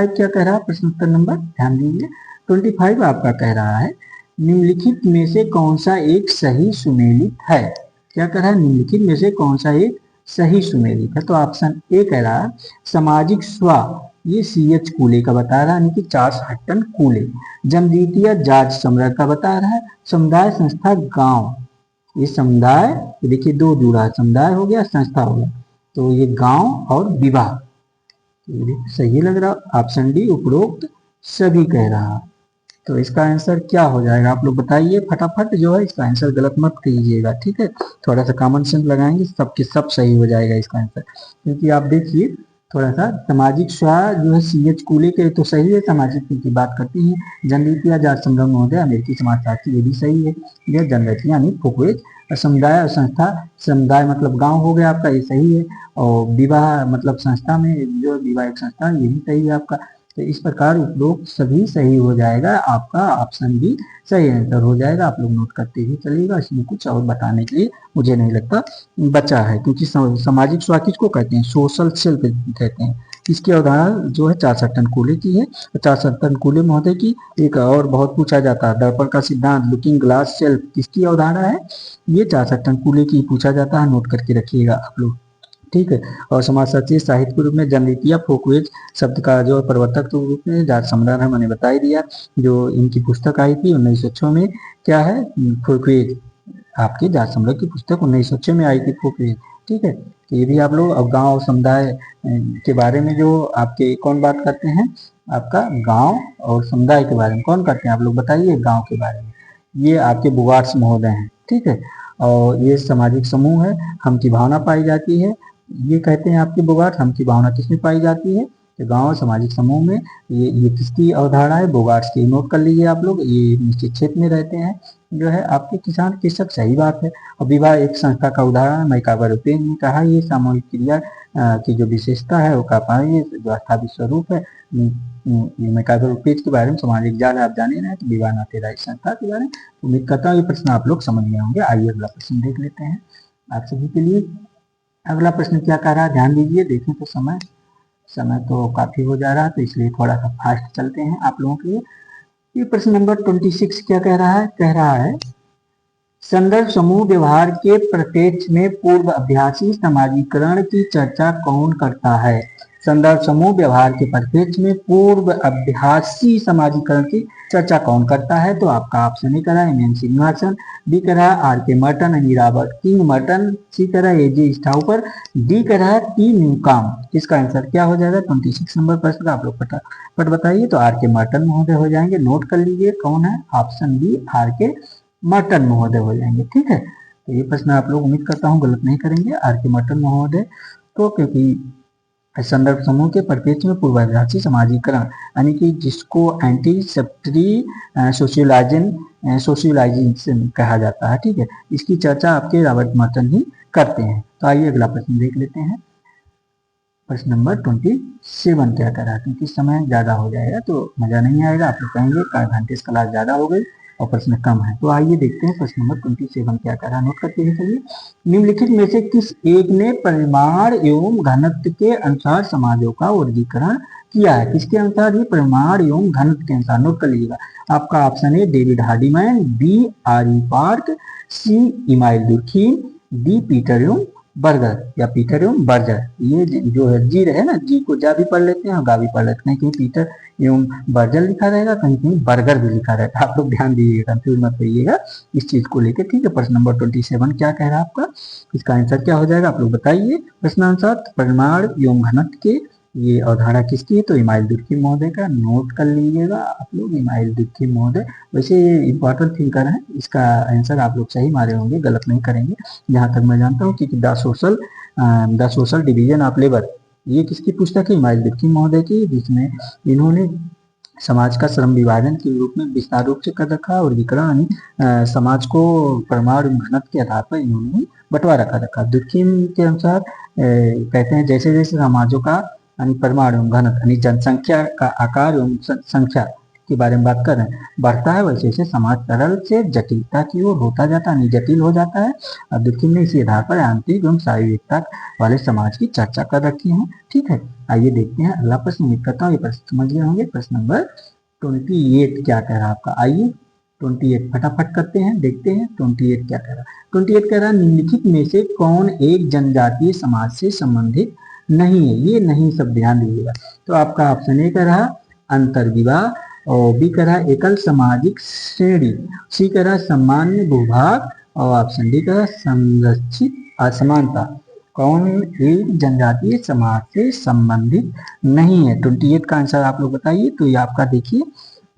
Speaker 1: क्या कह रहा है, प्रश्न उत्तर नंबर ध्यान दीजिए। 25 आपका कह रहा है निम्नलिखित में से कौन सा एक सही सुमेलित है। क्या कह रहा है, निम्नलिखित में से कौन सा एक सही सुमेलित है। तो ऑप्शन ए कह रहा है सामाजिक स्व, ये CH कूले का बता रहा है, यानी कि चार्ल्स हट्टन कूले। जनद्वितीय जॉर्ज समरर का बता रहा है। समुदाय संस्था गांव, ये समुदाय देखिए 2 जुड़ा है, समुदाय हो गया संस्था हो गया, तो ये गांव और विवाह, सही लग रहा। ऑप्शन डी उपरोक्त सभी कह रहा। तो इसका आंसर क्या हो जाएगा आप लोग बताइए फटाफट, जो है इसका आंसर गलत मत कीजिएगा, ठीक है, थोड़ा सा कॉमन सेंस लगाएंगे, सबके सब सही हो जाएगा इसका आंसर। क्योंकि आप देखिए थोड़ा सा सामाजिक स्व जो है CH कूले के तो सही है, सामाजिक की बात करती है। जनरीतिया जॉर्ज समरर महोदय अमेरिकी समाजशास्त्री, ये भी सही है। यह जनरीतिया यानी फुकवेज। समुदाय और संस्था, समुदाय मतलब गांव हो गया आपका, ये सही है। और विवाह मतलब संस्था में जो विवाह एक संस्था, ये भी सही है आपका। तो इस प्रकार उपरोक्त सभी सही हो जाएगा, आपका ऑप्शन बी सही आंसर हो जाएगा। आप लोग नोट करते ही चलिएगा, इसमें कुछ और बताने के लिए मुझे नहीं लगता बचा है, क्योंकि सामाजिक स्व किसको कहते हैं, सोशल सेल्फ कहते हैं। इसकी अवधारणा जो है चार्ल्स हट्टन कूले की है। चार्ल्स हट्टन कूले महोदय की एक और बहुत पूछा जाता है, दर्पण का सिद्धांत, लुकिंग ग्लास सेल्फ, किसकी अवधारणा है, ये चार्ल्स हट्टन कूले की पूछा जाता है, नोट करके रखिएगा आप लोग, ठीक है। और समाजशास्त्री साहित्य के रूप में जनरीतिया फोकवेज शब्द का जो प्रवर्तक के रूप में जॉर्ज समरर है, मैंने बता ही दिया। जो इनकी पुस्तक आई थी 1906 में, क्या है, फोकवेज, आपके जॉर्ज समरर की पुस्तक 1906 में आई थी, फोकवेज, ठीक है। तो ये भी आप लोग। अब गांव और समुदाय के बारे में जो आपके कौन बात करते हैं, आपका गांव और समुदाय के बारे में कौन करते हैं आप लोग बताइए, गांव के बारे में ये आपके बुगार्स महोदय हैं, ठीक है। और ये सामाजिक समूह है, हम की भावना पाई जाती है, ये कहते हैं आपके बोगार्ट, हम की भावना किसमें पाई जाती है, तो गांव सामाजिक समूह में। ये किसकी अवधारणा है, बोगार्ट्स की, नोट कर लीजिए आप लोग। ये निश्चित क्षेत्र में रहते हैं जो है आपके किसान कृषक, सही बात है। और विवाह एक संस्था का उदाहरण है, मैकाबर रुपेन ने कहा ये सामूहिक क्रिया की जो विशेषता है वो कह पाए, ये जो स्थापित स्वरूप है। मैकाबर रुपेन के बारे में सामाजिक जाल आप जाने रहे, तो विवाह नातेदारी संस्था के बारे में उम्मीद करता हूँ ये प्रश्न आप लोग समझ गए होंगे। आइए अगला प्रश्न देख लेते हैं आप सभी के लिए। अगला प्रश्न क्या कह रहा है, ध्यान दीजिए। देखें तो समय तो काफी हो जा रहा है, तो इसलिए थोड़ा सा फास्ट चलते हैं आप लोगों के लिए। ये प्रश्न नंबर 26 क्या कह रहा है? कह रहा है संदर्भ समूह व्यवहार के प्रत्यक्ष में पूर्व अभ्यासी समाजीकरण की चर्चा कौन करता है? संदर्भ समूह व्यवहार के प्रत्यक्ष में पूर्व अभ्यासी समाजीकरण की चर्चा कौन करता है? तो आपका ऑप्शन ए करा एम श्रीनिवासन, बी करा R K Merton and Robert King Merton, C करा ए जे स्टाउपर, डी करा टी न्यूकॉम। इसका आंसर क्या हो जाएगा? 26 नंबर प्रश्न का आप लोग फटाफट बताइए। तो आर के मर्टन महोदय हो जाएंगे। नोट कर लीजिए कौन है, option B are K Merton महोदय हो जाएंगे। ठीक है, तो ये प्रश्न आप लोग उम्मीद करता हूँ गलत नहीं करेंगे, आर के मर्टन महोदय। तो क्योंकि संदर्भ समूह के परिप्रेक्ष्य में पूर्वाभासी समाजीकरण यानी कि जिसको एंटीसेप्टरी सोशियोलाइजेशन कहा जाता है, ठीक है, इसकी चर्चा आपके रॉबर्ट मर्टन ही करते हैं। तो आइए अगला प्रश्न देख लेते हैं। प्रश्न नंबर 27 क्या कह रहा है? क्योंकि समय ज्यादा हो जाएगा तो मजा नहीं आएगा, आप लोग कहेंगे एडवांटेज क्लास ज्यादा हो गई और प्रश्न कम है। तो आइए देखते हैं प्रश्न नंबर 27 क्या कह रहा है, नोट करते हैं। चलिए, निम्नलिखित में से किस एक ने परिमाण एवं घनत्व के अनुसार समाजों का वर्गीकरण किया है? किसके अनुसार? ये परिमाण एवं घनत्व के अनुसार। नोट कर लीजिएगा, आपका ऑप्शन है David Hardiman, B R E Park, C Emile Durkheim, D Peter एवं बर्गर या पीटर एवं बर्जर। ये जो है जी रहे ना, जी को जा भी पढ़ लेते हैं और गा भी पढ़ लेते हैं। कहीं पीटर एवं बर्जर लिखा रहेगा, कहीं कहीं बर्गर भी लिखा रहेगा। आप लोग ध्यान दीजिएगा, कंफ्यूज मत होइएगा इस चीज को लेकर। ठीक है, प्रश्न नंबर 27 क्या कह रहा है आपका? इसका आंसर क्या हो जाएगा आप लोग बताइए। प्रश्नानुसार परिमाण एवं घनत्व के ये अवधारणा किसकी है? तो इमाइल दुर्खिम महोदय का। नोट कर लीजिएगा आप लोग, इमाइल दुर्खिम महोदय। वैसे ये इंपॉर्टेंट थिंकर है, इसका आंसर आप लोग सही मारे होंगे, गलत नहीं करेंगे जहां तक मैं जानता हूँ। क्योंकि the social division of labour ये किसकी पुस्तक है? इमाइल दुर्खिम महोदय की, जिसमें इन्होंने समाज का श्रम विभाजन के रूप में विस्तार रूप से कर रखा और विकरण समाज को परमाणु घनत्व के आधार पर इन्होंने बंटवारा कर रखा। दुर्खिम के अनुसार कहते हैं जैसे जैसे समाजों का यानी परमाणु घनत्व यानी जनसंख्या का आकार एवं संख्या के बारे में बात कर रहे हैं, बढ़ता है, वैसे वैसे समाज सरल से जटिलता की ओर होता जाता है, जटिल हो जाता है। और दुर्खिम ने इसी आधार पर आंतरिक एवं शारीरिकता वाले समाज की चर्चा कर रखी है। ठीक है, आइए देखते हैं अगला प्रश्न। उम्मीद करता हूँ ये प्रश्न समझ गए होंगे। प्रश्न नंबर 28 क्या कह रहा है आपका? आइए 28 फटाफट करते हैं, देखते हैं 28 क्या कह रहा है। 28 कह रहा है निम्नलिखित में से कौन एक जनजातीय समाज से संबंधित नहीं है? ये नहीं सब ध्यान दीजिएगा। तो आपका ऑप्शन ए कह रहा अंतर्विवाह, और बी कह रहा एकल सामाजिक श्रेणी, सी कह रहा सामान्य भूभाग, और ऑप्शन डी कह रहा संरक्षित असमानता। कौन एक जनजातीय समाज से संबंधित नहीं है? 28 का आंसर आप लोग बताइए। तो ये आपका देखिए,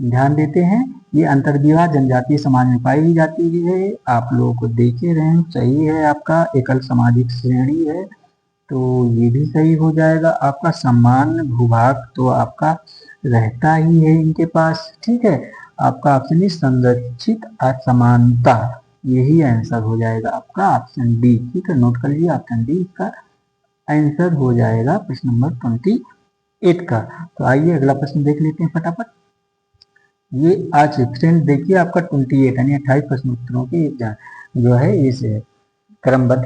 Speaker 1: ध्यान देते हैं, ये अंतर्विवाह जनजातीय समाज में पाई जाती है। आप लोग को देखे रहे हैं, सही है आपका। एकल सामाजिक श्रेणी है तो ये भी सही हो जाएगा। आपका सामान्य भूभाग तो आपका रहता ही है इनके पास। ठीक है, आपका ऑप्शन है संरक्षित असमानता, यही आंसर हो जाएगा आपका ऑप्शन डी। ठीक है, नोट कर लीजिए, ऑप्शन डी इसका आंसर हो जाएगा प्रश्न नंबर 28 का। तो आइए अगला प्रश्न देख लेते हैं फटाफट। ये आज फ्रेंड देखिए आपका 28 यानी 28 प्रश्न उत्तरों की जो है इस क्रमबद्ध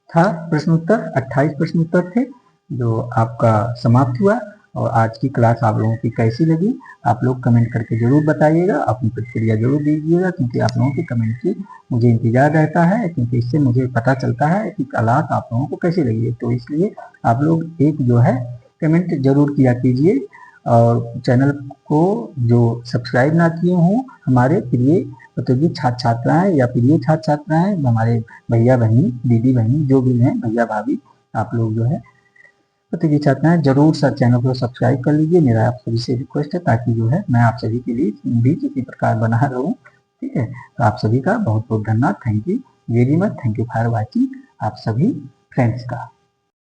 Speaker 1: था। प्रश्न उत्तर 28 प्रश्न उत्तर थे जो आपका समाप्त हुआ। और आज की क्लास आप लोगों की कैसी लगी आप लोग कमेंट करके जरूर बताइएगा, अपनी प्रतिक्रिया जरूर दीजिएगा, क्योंकि आप लोगों के कमेंट की मुझे इंतजार रहता है, क्योंकि इससे मुझे पता चलता है कि क्लास आप लोगों को कैसी लगी है। तो इसलिए आप लोग एक जो है कमेंट जरूर किया कीजिए, और चैनल को जो सब्सक्राइब ना किए हों हमारे प्रिय प्रतियोगी छात्र छात्राएं या प्रिय छात्र छात्राएं, हमारे भैया बहनी दीदी बहनी जो भी हैं, भैया भाभी, आप लोग जो है प्रतियोगी छात्राएं जरूर सर चैनल को सब्सक्राइब कर लीजिए। मेरा आप सभी से रिक्वेस्ट है, ताकि जो है मैं आप सभी के लिए भी इसी प्रकार बना रहूं। ठीक है, तो आप सभी का बहुत बहुत धन्यवाद। Thank you very much, thank you for watching आप सभी फ्रेंड्स का।